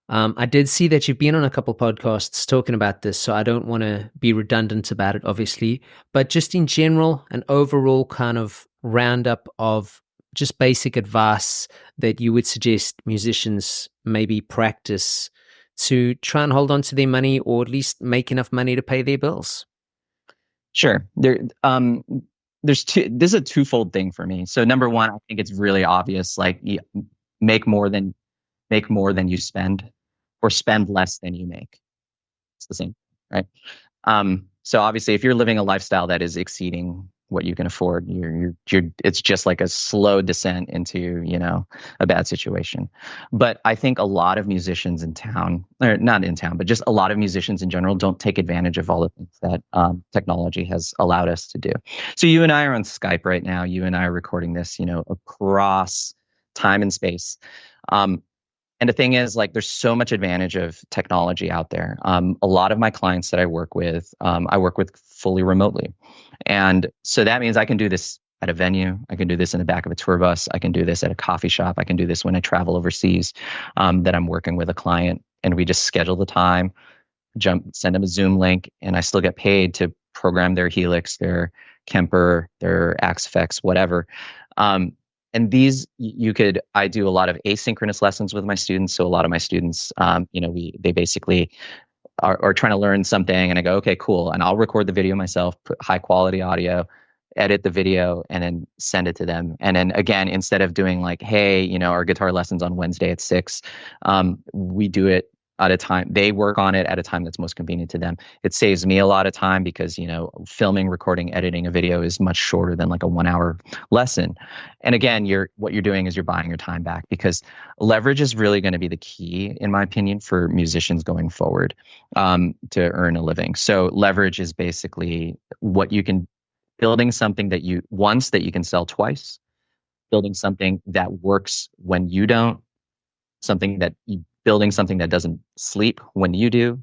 I did see that you've been on a couple podcasts talking about this, so I don't want to be redundant about it, obviously, but just in general, an overall kind of roundup of just basic advice that you would suggest musicians maybe practice to try and hold on to their money, or at least make enough money to pay their bills. Sure. This is a twofold thing for me. So number one, I think it's really obvious, like make more than you spend, or spend less than you make. It's the same, right? So obviously, if you're living a lifestyle that is exceeding what you can afford, it's just like a slow descent into, a bad situation. But I think a lot of musicians in town, or not in town, but just a lot of musicians in general, don't take advantage of all the things that technology has allowed us to do. So you and I are on Skype right now. You and I are recording this, across time and space. And the thing is, like, there's so much advantage of technology out there. A lot of my clients that I work with fully remotely. And so that means I can do this at a venue. I can do this in the back of a tour bus. I can do this at a coffee shop. I can do this when I travel overseas, that I'm working with a client, and we just schedule the time, send them a Zoom link, and I still get paid to program their Helix, their Kemper, their Axe Effects, whatever. And these, I do a lot of asynchronous lessons with my students. So a lot of my students, they basically are trying to learn something, and I go, okay, cool. And I'll record the video myself, put high quality audio, edit the video, and then send it to them. And then again, instead of doing like, hey, our guitar lessons on Wednesday at 6, we do it at a time. They work on it at a time that's most convenient to them. It saves me a lot of time because, filming, recording, editing a video is much shorter than like a 1-hour lesson. And again, what you're doing is you're buying your time back, because leverage is really going to be the key, in my opinion, for musicians going forward, to earn a living. So leverage is basically building something that you can sell twice, building something that works when you don't, building something that doesn't sleep when you do.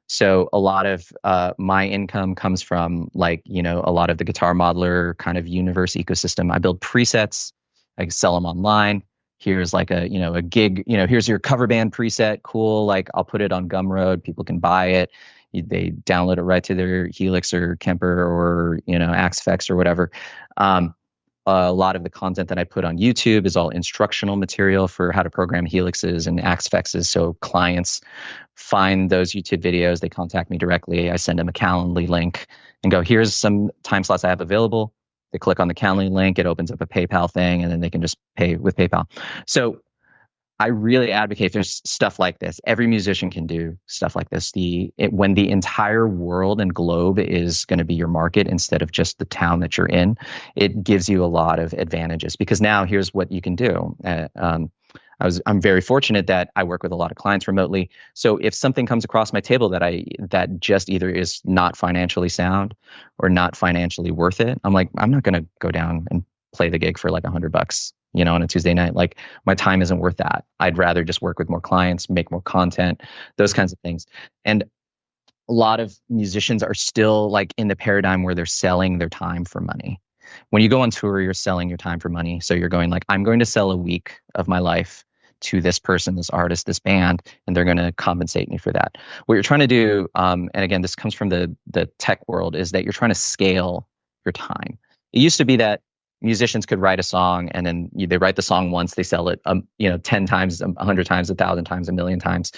So a lot of my income comes from a lot of the guitar modeler kind of universe ecosystem. I build presets, I sell them online. Here's like a gig, here's your cover band preset. Cool. Like I'll put it on Gumroad. People can buy it. They download it right to their Helix or Kemper or, Axe Effects or whatever. A lot of the content that I put on YouTube is all instructional material for how to program Helixes and Axe Effects. So clients find those YouTube videos, they contact me directly. I send them a Calendly link and go, here's some time slots I have available. They click on the Calendly link, it opens up a PayPal thing, and then they can just pay with PayPal. So I really advocate there's stuff like this. Every musician can do stuff like this. When the entire world and globe is going to be your market instead of just the town that you're in, it gives you a lot of advantages, because now here's what you can do. I'm very fortunate that I work with a lot of clients remotely. So if something comes across my table that just either is not financially sound or not financially worth it, I'm like, I'm not going to go down and play the gig for like $100, on a Tuesday night. Like my time isn't worth that. I'd rather just work with more clients, make more content, those kinds of things. And a lot of musicians are still like in the paradigm where they're selling their time for money. When you go on tour, you're selling your time for money. So you're going like, I'm going to sell a week of my life to this person, this artist, this band, and they're going to compensate me for that. What you're trying to do, and again, this comes from the tech world, is that you're trying to scale your time. It used to be that musicians could write a song and then they write the song once, they sell it 10 times, 100 times, 1,000 times, 1,000,000 times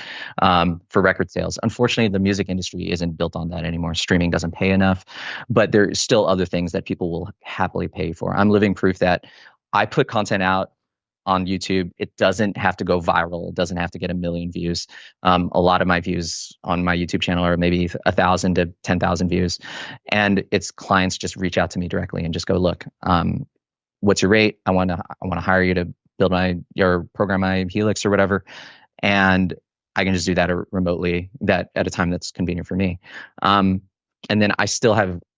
for record sales. Unfortunately, the music industry isn't built on that anymore. Streaming doesn't pay enough, but there's still other things that people will happily pay for. I'm living proof that I put content out on YouTube. It doesn't have to go viral. It doesn't have to get 1 million views. A lot of my views on my YouTube channel are maybe 1,000 to 10,000 views. And it's clients just reach out to me directly and just go, look, what's your rate? I want to hire you to build or program my Helix or whatever. And I can just do that remotely, that at a time that's convenient for me. And then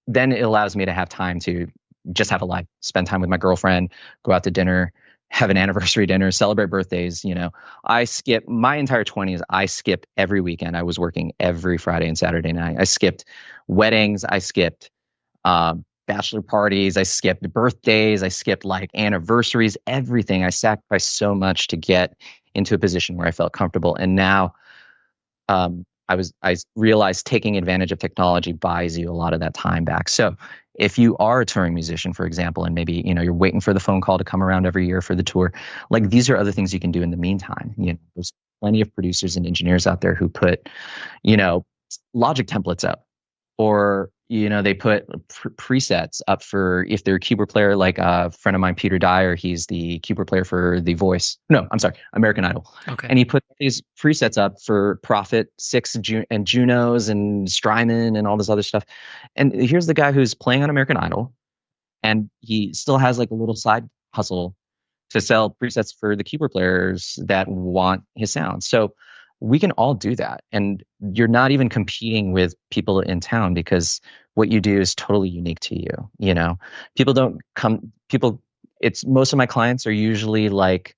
then it allows me to have time to just have a life, spend time with my girlfriend, go out to dinner, have an anniversary dinner, celebrate birthdays. I skip my entire 20s. I skipped every weekend. I was working every Friday and Saturday night. I skipped weddings. I skipped bachelor parties. I skipped birthdays. I skipped like anniversaries, everything. I sacrificed so much to get into a position where I felt comfortable. And now I realized taking advantage of technology buys you a lot of that time back. So if you are a touring musician, for example, and maybe, you're waiting for the phone call to come around every year for the tour, like these are other things you can do in the meantime. There's plenty of producers and engineers out there who put, Logic templates up, or, they put presets up for, if they're a keyboard player, like a friend of mine, Peter Dyer, he's the keyboard player for The Voice. No, I'm sorry, American Idol. Okay. And he put these presets up for Prophet, Six and Junos and Strymon and all this other stuff. And here's the guy who's playing on American Idol, and he still has like a little side hustle to sell presets for the keyboard players that want his sound. So we can all do that. And you're not even competing with people in town, because what you do is totally unique to you. Most of my clients are usually like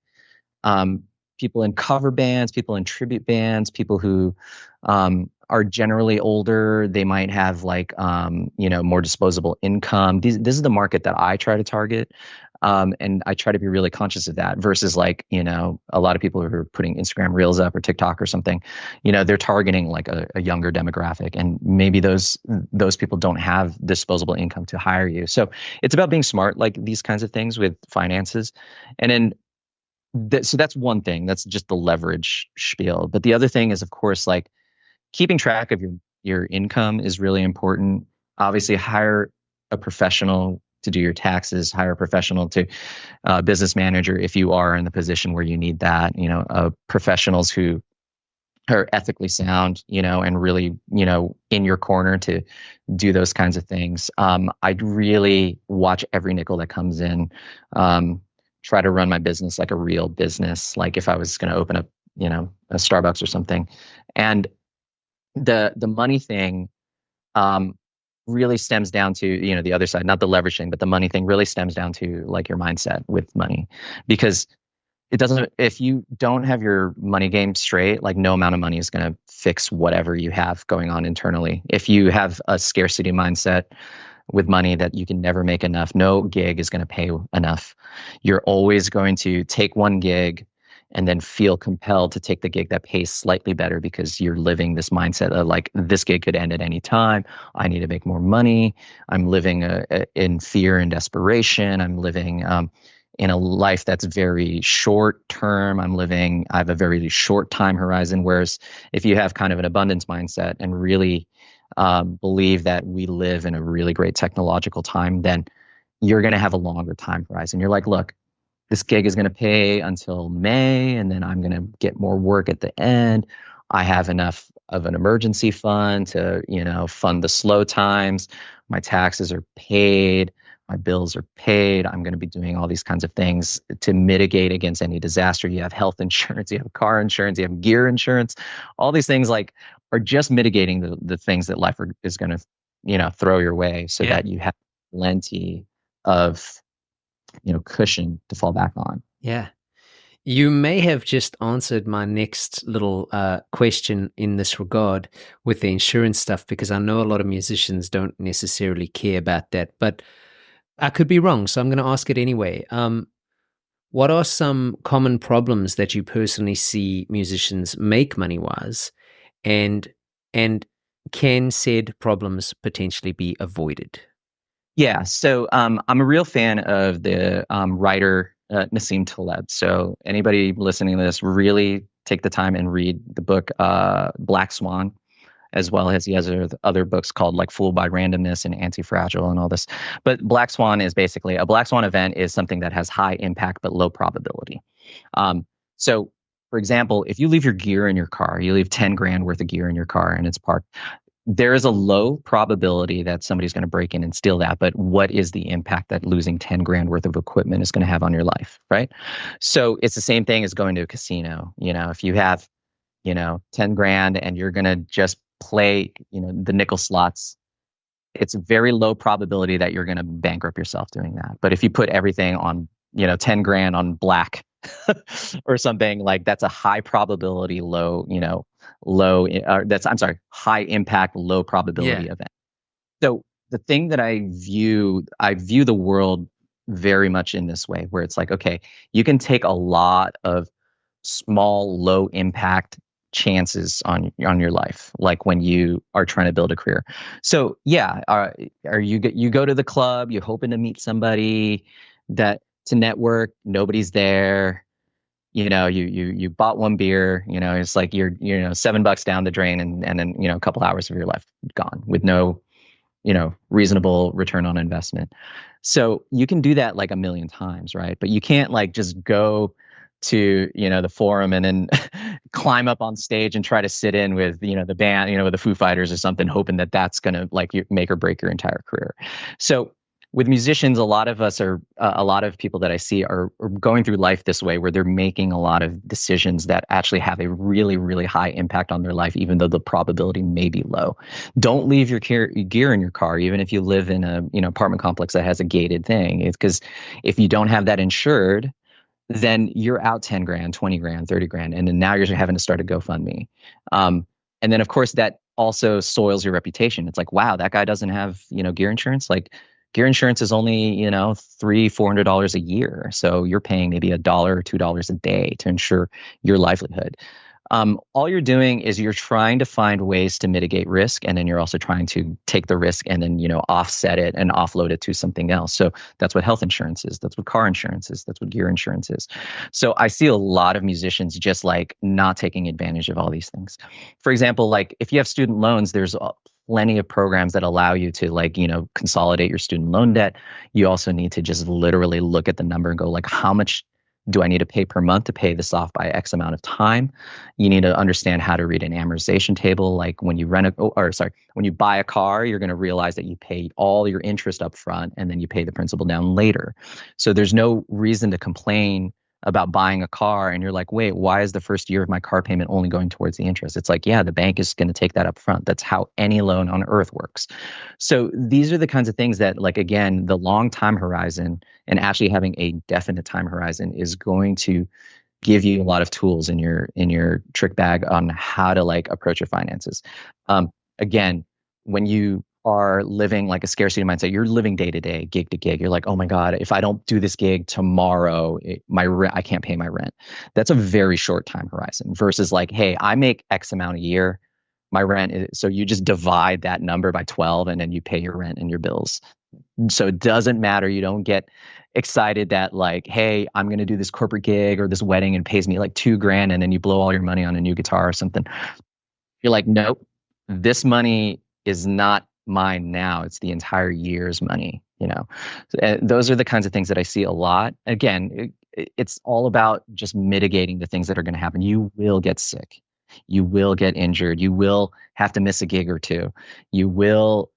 people in cover bands, people in tribute bands, people who are generally older. They might have like, more disposable income. This is the market that I try to target. And I try to be really conscious of that versus like, a lot of people who are putting Instagram reels up or TikTok or something, they're targeting like a younger demographic, and maybe those people don't have disposable income to hire you. So it's about being smart, like these kinds of things with finances. And then, so that's one thing. That's just the leverage spiel. But the other thing is, of course, like keeping track of your income is really important. Obviously, hire a professional to do your taxes, hire a professional to business manager if you are in the position where you need that. Professionals who are ethically sound, and really, in your corner to do those kinds of things. I'd really watch every nickel that comes in. Try to run my business like a real business, like if I was going to open up, a Starbucks or something. And the money thing really stems down to, the other side, not the leverage thing, but the money thing really stems down to like your mindset with money, because if you don't have your money game straight, like no amount of money is going to fix whatever you have going on internally. If you have a scarcity mindset with money that you can never make enough, no gig is going to pay enough. You're always going to take one gig and then feel compelled to take the gig that pays slightly better because you're living this mindset of like, this gig could end at any time. I need to make more money. I'm living in fear and desperation. I'm living in a life that's very short term. I have a very short time horizon. Whereas if you have kind of an abundance mindset and really believe that we live in a really great technological time, then you're going to have a longer time horizon. You're like, look, this gig is going to pay until May, and then I'm going to get more work at the end. I have enough of an emergency fund to, fund the slow times. My taxes are paid. My bills are paid. I'm going to be doing all these kinds of things to mitigate against any disaster. You have health insurance, you have car insurance, you have gear insurance. All these things are just mitigating the things that life is going to, throw your way, so that you have plenty of, cushion to fall back on. Yeah. You may have just answered my next little question in this regard with the insurance stuff, because I know a lot of musicians don't necessarily care about that, but I could be wrong, so I'm going to ask it anyway. What are some common problems that you personally see musicians make money-wise, and can said problems potentially be avoided? Yeah, so I'm a real fan of the writer Nassim Taleb. So anybody listening to this, really take the time and read the book Black Swan, as well as he has other books called like Fooled by Randomness and Anti-Fragile and all this. But Black Swan is basically, a Black Swan event is something that has high impact but low probability. So for example, if you leave your gear in your car, you leave 10 grand worth of gear in your car and it's parked, there is a low probability that somebody's going to break in and steal that. But what is the impact that losing 10 grand worth of equipment is going to have on your life, right? So it's the same thing as going to a casino. If you have, 10 grand and you're going to just play, the nickel slots, it's a very low probability that you're going to bankrupt yourself doing that. But if you put everything on, 10 grand on black or something, like that's a high probability, high impact, low probability event. So the thing that I view the world very much in this way, where it's like, okay, you can take a lot of small, low impact chances on your life, like when you are trying to build a career. So yeah, you go to the club, you're hoping to meet somebody to network, nobody's there. You bought one beer, it's like you're $7 down the drain, and then a couple hours of your life gone with no reasonable return on investment. So you can do that like a million times, right? But you can't like just go to the forum and then climb up on stage and try to sit in with the band, with the Foo Fighters or something, hoping that that's gonna like make or break your entire career. So with musicians, a lot of people that I see are going through life this way, where they're making a lot of decisions that actually have a really, really high impact on their life, even though the probability may be low. Don't leave your gear in your car, even if you live in a apartment complex that has a gated thing. It's because if you don't have that insured, then you're out 10 grand, 20 grand, 30 grand. And then now you're having to start a GoFundMe. And then of course that also soils your reputation. It's like, wow, that guy doesn't have, gear insurance. Like gear insurance is only, $300-$400 a year. So you're paying maybe $1 or $2 a day to ensure your livelihood. All you're doing is you're trying to find ways to mitigate risk, and then you're also trying to take the risk and then, offset it and offload it to something else. So that's what health insurance is. That's what car insurance is. That's what gear insurance is. So I see a lot of musicians just like not taking advantage of all these things. For example, like if you have student loans, there's plenty of programs that allow you to like, consolidate your student loan debt. You also need to just literally look at the number and go like, how much do I need to pay per month to pay this off by X amount of time? You need to understand how to read an amortization table. Like when you when you buy a car, you're going to realize that you pay all your interest up front and then you pay the principal down later. So there's no reason to complain about buying a car and you're like, wait, why is the first year of my car payment only going towards the interest? It's like, yeah, the bank is going to take that up front. That's how any loan on earth works. So these are the kinds of things that, like, again, the long time horizon and actually having a definite time horizon is going to give you a lot of tools in your trick bag on how to like approach your finances. Again, when you are living like a scarcity mindset, you're living day to day, gig to gig. You're like, oh my God, if I don't do this gig tomorrow, I can't pay my rent. That's a very short time horizon versus like, hey, I make X amount a year. My rent is, so you just divide that number by 12 and then you pay your rent and your bills. So it doesn't matter. You don't get excited that like, hey, I'm going to do this corporate gig or this wedding and it pays me like $2,000 and then you blow all your money on a new guitar or something. You're like, nope, this money is not mine now. It's the entire year's money, those are the kinds of things that I see a lot. Again, it's all about just mitigating the things that are going to happen. You will get sick. You will get injured. You will have to miss a gig or two. You will,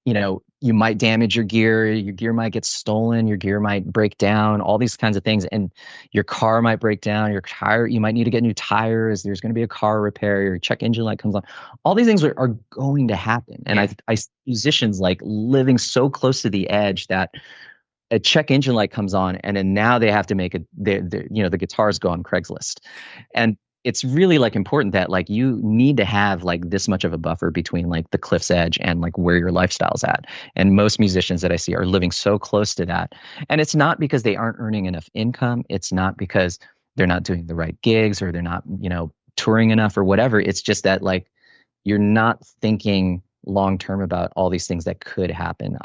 you might damage your gear might get stolen, your gear might break down, all these kinds of things. And your car might break down, you might need to get new tires. There's going to be a car repair, your check engine light comes on. All these things are going to happen. And I see musicians like living so close to the edge that a check engine light comes on and then now they have to make the guitars go on Craigslist. And it's really like important that like you need to have like this much of a buffer between like the cliff's edge and like where your lifestyle's at. And most musicians that I see are living so close to that. And it's not because they aren't earning enough income. It's not because they're not doing the right gigs or they're not, touring enough or whatever. It's just that like you're not thinking long term about all these things that could happen.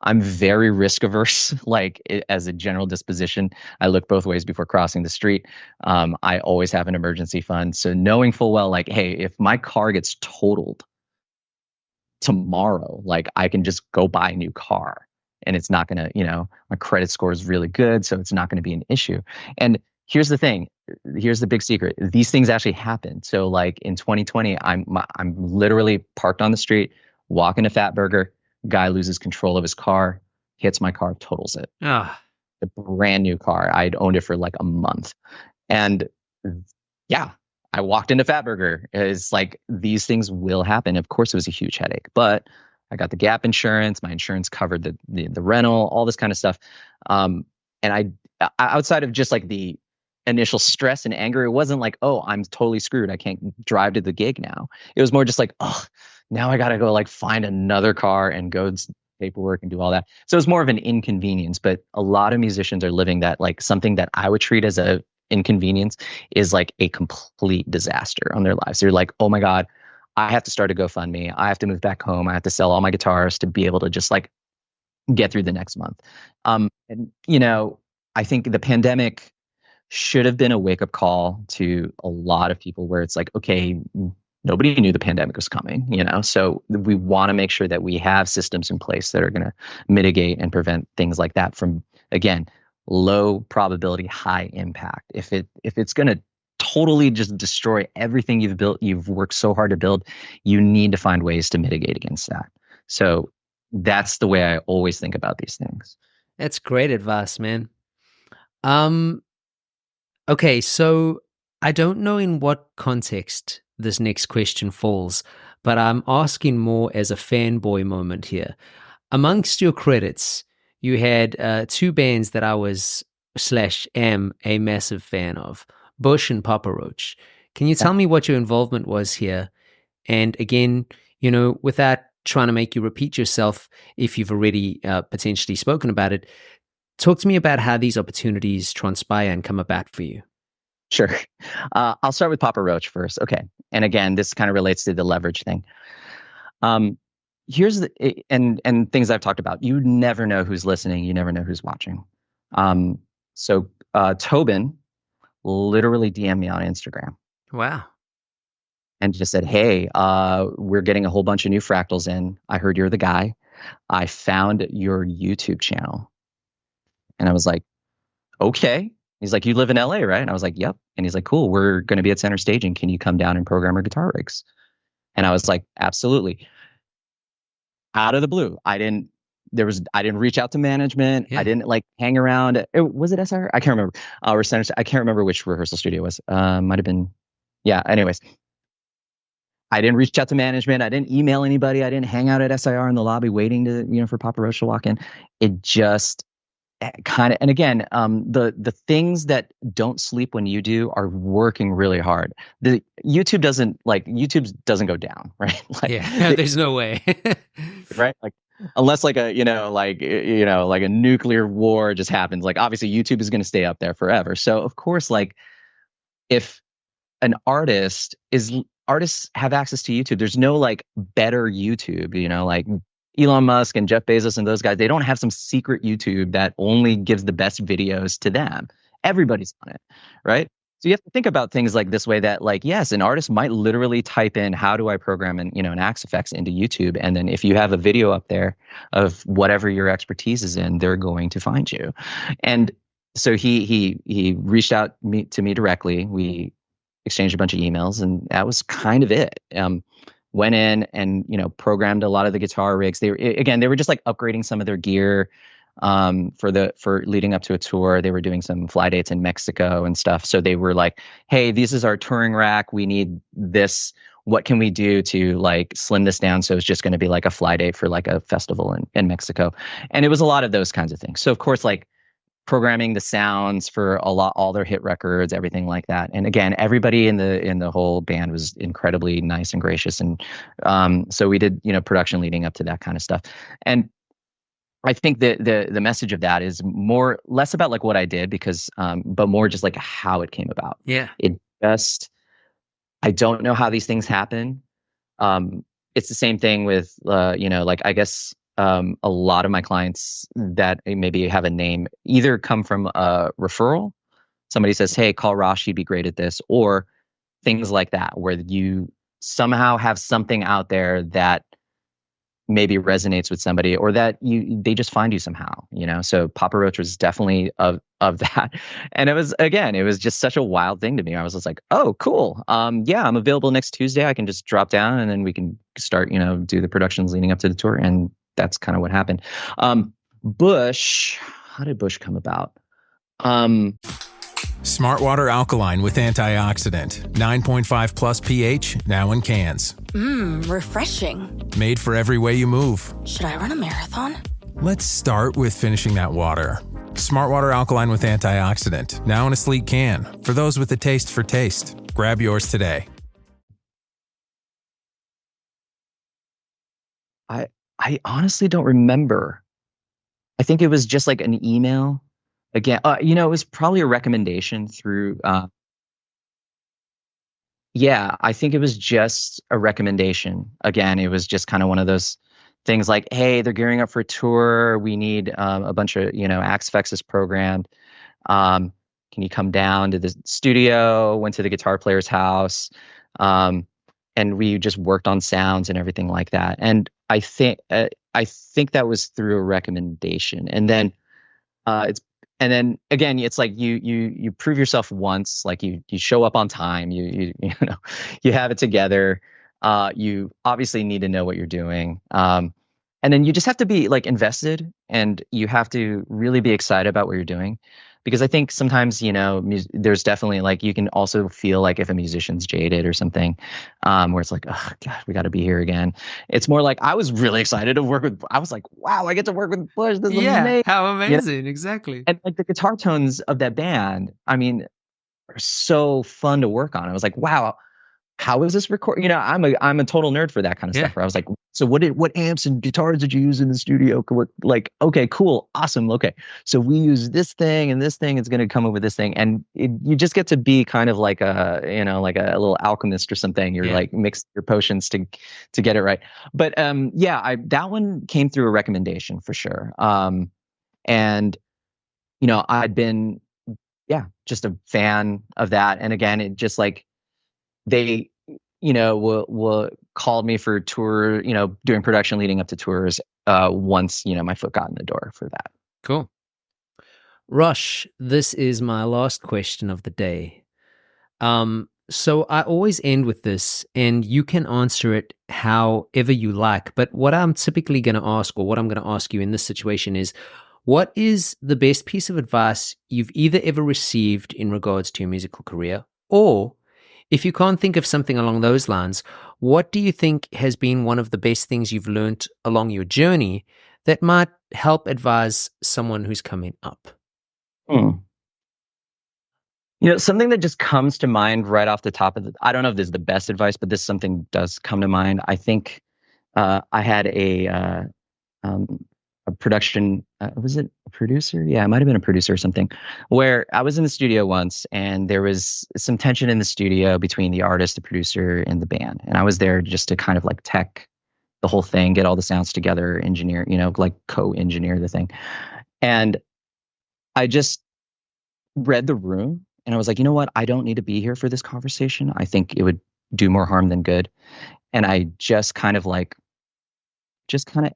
I'm very risk averse, like as a general disposition. I look both ways before crossing the street. I always have an emergency fund. So knowing full well, like, hey, if my car gets totaled tomorrow, like I can just go buy a new car and it's not going to, my credit score is really good. So it's not going to be an issue. And here's the thing. Here's the big secret. These things actually happen. So like in 2020, I'm literally parked on the street, walking to Fatburger. Guy loses control of his car, hits my car, totals it. A brand new car. I'd owned it for like a month. And yeah, I walked into Fatburger. It's like these things will happen. Of course, it was a huge headache, but I got the gap insurance. My insurance covered the rental, all this kind of stuff. And I outside of just like the initial stress and anger, it wasn't like, oh, I'm totally screwed. I can't drive to the gig now. It was more just like, oh, now I got to go like find another car and go paperwork and do all that. So it's more of an inconvenience, but a lot of musicians are living that like something that I would treat as a inconvenience is like a complete disaster on their lives. They're like, oh my God, I have to start a GoFundMe. I have to move back home. I have to sell all my guitars to be able to just like get through the next month. And I think the pandemic should have been a wake-up call to a lot of people where it's like, okay, nobody knew the pandemic was coming, so we want to make sure that we have systems in place that are going to mitigate and prevent things like that from, again, low probability, high impact. If it's going to totally just destroy everything you've built, you've worked so hard to build, you need to find ways to mitigate against that. So that's the way I always think about these things. That's great advice, man. Okay, so I don't know in what context this next question falls, but I'm asking more as a fanboy moment here. Amongst your credits, you had two bands that I was / am a massive fan of, Bush and Papa Roach. Can you tell me what your involvement was here? And again, without trying to make you repeat yourself, if you've already potentially spoken about it, talk to me about how these opportunities transpire and come about for you. Sure. I'll start with Papa Roach first. Okay. And again, this kind of relates to the leverage thing. Here's and things I've talked about. You never know who's listening. You never know who's watching. So Tobin literally DM'd me on Instagram. Wow. and just said, "Hey, we're getting a whole bunch of new fractals in. I heard you're the guy. I found your YouTube channel." And I was like, "Okay." He's like, "You live in LA, right?" And I was like, "Yep." And he's like, "Cool. We're going to be at Center Staging. Can you come down and program our guitar rigs?" And I was like, "Absolutely." Out of the blue, I didn't reach out to management. Yeah. I didn't like hang around. Was it SIR? I can't remember. Or Center. I can't remember which rehearsal studio it was. Might have been. Yeah. Anyways, I didn't reach out to management. I didn't email anybody. I didn't hang out at SIR in the lobby waiting to, for Papa Roach to walk in. It just kind of, and again, the things that don't sleep when you do are working really hard. The YouTube doesn't go down, right? Like, Yeah, there's no way. right? Like, unless like like a nuclear war just happens. Like, obviously YouTube is going to stay up there forever. So of course, like, if an artists have access to YouTube. There's no like better YouTube, like Elon Musk and Jeff Bezos and those guys. They don't have some secret YouTube that only gives the best videos to them. Everybody's on it, right? So you have to think about things like this way, that like, yes, an artist might literally type in, how do I program an Axe Effects into YouTube? And then if you have a video up there of whatever your expertise is in, they're going to find you. And so he reached out to me directly. We exchanged a bunch of emails, and that was kind of it. Went in and programmed a lot of the guitar rigs. They were just like upgrading some of their gear for leading up to a tour. They were doing some fly dates in Mexico and stuff. So they were like, "Hey, this is our touring rack. We need this. What can we do to like slim this down so it's just going to be like a fly date for like a festival in Mexico?" And it was a lot of those kinds of things. So of course, like, programming the sounds for all their hit records, everything like that. And again, everybody in the whole band was incredibly nice and gracious. And so we did, production leading up to that kind of stuff. And I think that the message of that is less about like what I did, because but more just like how it came about. Yeah. I don't know how these things happen. It's the same thing with like, I guess a lot of my clients that maybe have a name either come from a referral. Somebody says, "Hey, call Rosh, he'd be great at this," or things like that, where you somehow have something out there that maybe resonates with somebody, or that they just find you somehow, So Papa Roach was definitely of that. And it was just such a wild thing to me. I was just like, "Oh, cool. Yeah, I'm available next Tuesday. I can just drop down and then we can start, do the productions leading up to the tour." And that's kind of what happened. Bush, how did Bush come about? Smart Water Alkaline with antioxidant. 9.5 plus pH, now in cans. Refreshing. Made for every way you move. Should I run a marathon? Let's start with finishing that water. Smart Water Alkaline with antioxidant, now in a sleek can. For those with a taste for taste. Grab yours today. I honestly don't remember. I think it was just like an email. Again, it was probably a recommendation through. Yeah, I think it was just a recommendation. Again, it was just kind of one of those things like, "Hey, they're gearing up for a tour. We need a bunch of Axe Effects is programmed. Can you come down to the studio?" Went to the guitar player's house. And we just worked on sounds and everything like that. And I think that was through a recommendation. And then again, it's like you prove yourself once, like you show up on time, you have it together. You obviously need to know what you're doing. And then you just have to be like invested, and you have to really be excited about what you're doing. Because I think sometimes, there's definitely like, you can also feel like if a musician's jaded or something, where it's like, "Oh God, we got to be here again." It's more like, I was really excited to work with, I was like, "Wow, I get to work with Bush. This is amazing." How amazing. Exactly. And like the guitar tones of that band, I mean, are so fun to work on. I was like, "Wow, how is this record?" I'm a total nerd for that kind of stuff. Where I was like, "So what amps and guitars did you use in the studio?" Like, okay, cool, awesome. Okay, so we use this thing, and this thing is going to come up with this thing, and you just get to be kind of like a little alchemist or something. You're like mix your potions to get it right. But that one came through a recommendation for sure. And I'd been just a fan of that, and again, it just like will call me for tour, doing production leading up to tours, once, my foot got in the door for that. Cool. Rosh, this is my last question of the day. So I always end with this, and you can answer it however you like. But what I'm typically going to ask, or what I'm going to ask you in this situation is, what is the best piece of advice you've either ever received in regards to your musical career? Or if you can't think of something along those lines, what do you think has been one of the best things you've learned along your journey that might help advise someone who's coming up? Something that just comes to mind right off the top of I don't know if this is the best advice, but this something does come to mind. I think I had a production, was it a producer? Yeah, it might have been a producer or something, where I was in the studio once and there was some tension in the studio between the artist, the producer, and the band. And I was there just to kind of like tech the whole thing, get all the sounds together, engineer, like co-engineer the thing. And I just read the room and I was like, you know what? I don't need to be here for this conversation. I think it would do more harm than good. And I just kind of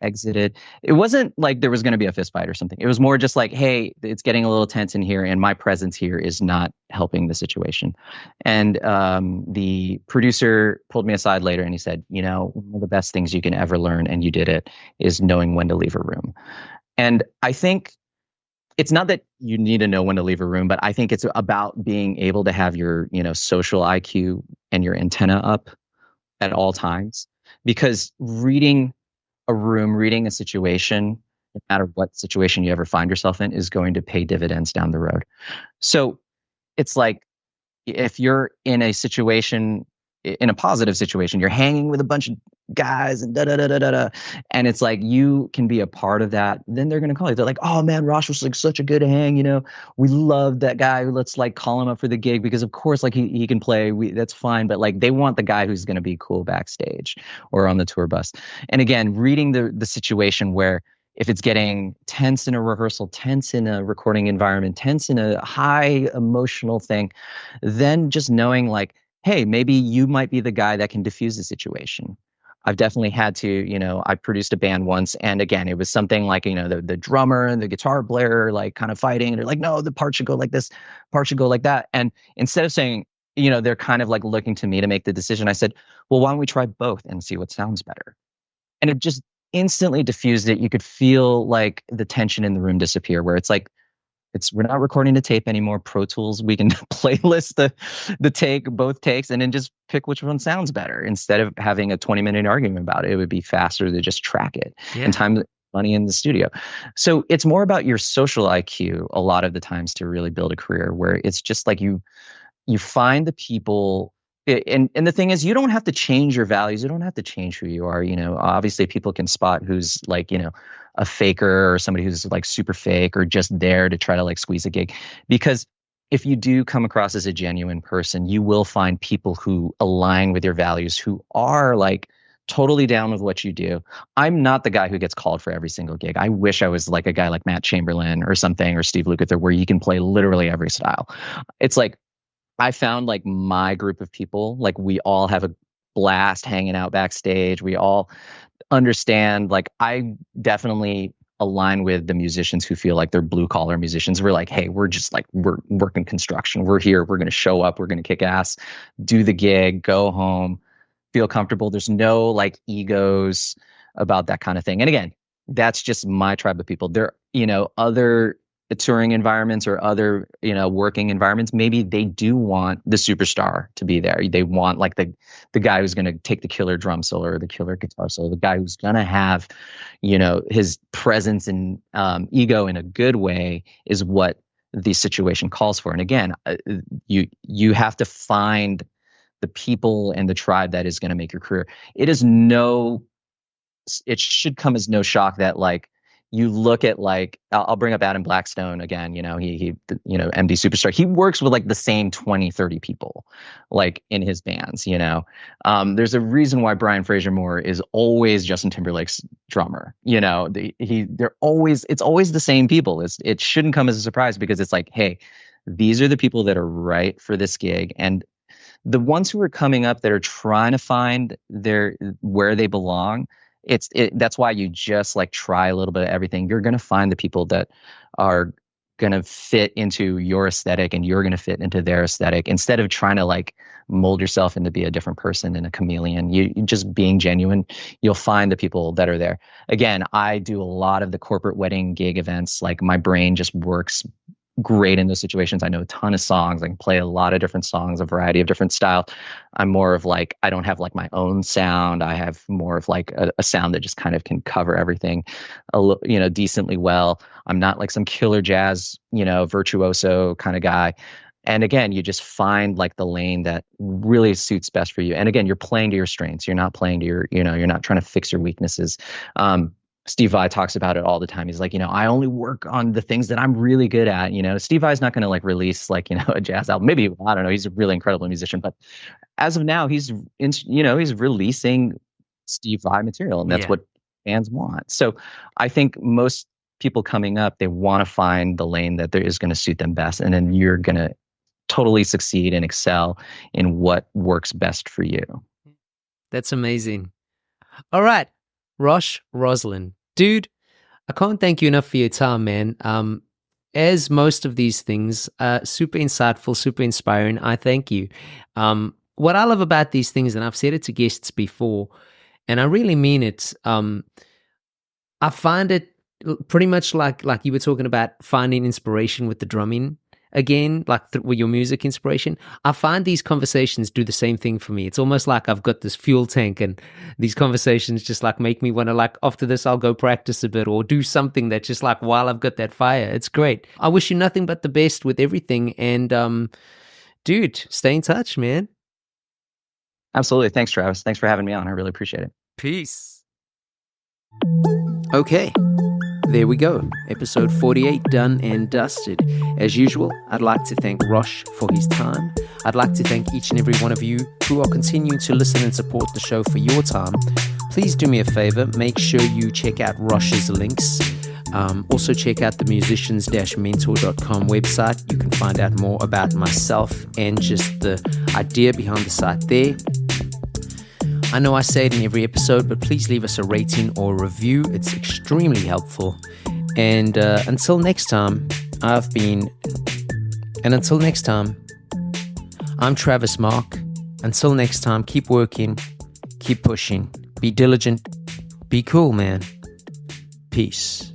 exited. It wasn't like there was going to be a fist fight or something. It was more just like, hey, it's getting a little tense in here and my presence here is not helping the situation. And the producer pulled me aside later and he said, one of the best things you can ever learn, and you did it, is knowing when to leave a room. And I think it's not that you need to know when to leave a room, but I think it's about being able to have your, social IQ and your antenna up at all times, because reading a room, reading a situation, no matter what situation you ever find yourself in, is going to pay dividends down the road. So it's like, if you're in a situation, in a positive situation, you're hanging with a bunch of guys and and it's like you can be a part of that, then they're going to call you. They're like, oh man, Rosh was like such a good hang, we love that guy. Let's like call him up for the gig, because of course like he can play, that's fine. But like they want the guy who's going to be cool backstage or on the tour bus. And again, reading the situation where if it's getting tense in a rehearsal, tense in a recording environment, tense in a high emotional thing, then just knowing like, hey, maybe you might be the guy that can diffuse the situation. I've definitely had to, I produced a band once, and again, it was something like, the drummer and the guitar player like kind of fighting, and they're like, no, the part should go like this, part should go like that. And instead of saying, they're kind of like looking to me to make the decision, I said, well, why don't we try both and see what sounds better? And it just instantly diffused it. You could feel like the tension in the room disappear, where it's like, we're not recording the tape anymore. Pro Tools, we can playlist both takes, and then just pick which one sounds better. Instead of having a 20-minute argument about it, it would be faster to just track it and time, money in the studio. So it's more about your social IQ a lot of the times to really build a career, where it's just like you find the people. And the thing is, you don't have to change your values. You don't have to change who you are. Obviously people can spot who's like, a faker or somebody who's like super fake or just there to try to like squeeze a gig. Because if you do come across as a genuine person, you will find people who align with your values, who are like totally down with what you do. I'm not the guy who gets called for every single gig. I wish I was like a guy like Matt Chamberlain or something, or Steve Lukather, where you can play literally every style. It's like, I found like my group of people, like we all have a blast hanging out backstage. We all understand, like I definitely align with the musicians who feel like they're blue collar musicians. We're like, hey, we're just like, we're working construction. We're here. We're going to show up. We're going to kick ass, do the gig, go home, feel comfortable. There's no like egos about that kind of thing. And again, that's just my tribe of people. There, other touring environments or other, working environments, maybe they do want the superstar to be there. They want like the guy who's going to take the killer drum solo or the killer guitar solo, the guy who's going to have, his presence and ego in a good way is what the situation calls for. And again, you have to find the people and the tribe that is going to make your career. It should come as no shock that like, you look at like, I'll bring up Adam Blackstone again, he MD Superstar. He works with like the same 20, 30 people like in his bands, There's a reason why Brian Fraser Moore is always Justin Timberlake's drummer. It's always the same people. It shouldn't come as a surprise, because it's like, hey, these are the people that are right for this gig. And The ones who are coming up that are trying to find where they belong, that's why you just like try a little bit of everything. You're going to find the people that are going to fit into your aesthetic and you're going to fit into their aesthetic, instead of trying to like mold yourself into be a different person and a chameleon. You just being genuine, you'll find the people that are there. Again, I do a lot of the corporate wedding gig events. Like my brain just works great in those situations. I know a ton of songs. I can play a lot of different songs, a variety of different styles. I'm more of like, I don't have like my own sound. I have more of like a sound that just kind of can cover everything, decently well. I'm not like some killer jazz, virtuoso kind of guy. And again, you just find like the lane that really suits best for you. And again, you're playing to your strengths. You're not playing to your, you're not trying to fix your weaknesses. Steve Vai talks about it all the time. He's like, I only work on the things that I'm really good at. Steve Vai's not going to like release like, a jazz album. Maybe, I don't know. He's a really incredible musician, but as of now, he's releasing Steve Vai material, and that's what fans want. So I think most people coming up, they want to find the lane that there is going to suit them best. And then you're going to totally succeed and excel in what works best for you. That's amazing. All right. Rosh Roslin. Dude, I can't thank you enough for your time, man. As most of these things, super insightful, super inspiring. I thank you. What I love about these things, and I've said it to guests before, and I really mean it, I find it pretty much like you were talking about finding inspiration with the drumming. Again, like with your music inspiration, I find these conversations do the same thing for me. It's almost like I've got this fuel tank, and these conversations just like make me want to like, after this, I'll go practice a bit or do something that just like while I've got that fire. It's great. I wish you nothing but the best with everything. And dude, stay in touch, man. Absolutely. Thanks, Travis. Thanks for having me on. I really appreciate it. Peace. Okay. There we go. Episode 48 done and dusted. As usual, I'd like to thank Rosh for his time. I'd like to thank each and every one of you who are continuing to listen and support the show for your time. Please do me a favor. Make sure you check out Rosh's links. Also check out the musicians-mentor.com website. You can find out more about myself and just the idea behind the site there. I know I say it in every episode, but please leave us a rating or review. It's extremely helpful. And until next time, I'm Travis Mark. Until next time, keep working, keep pushing, be diligent, be cool, man. Peace.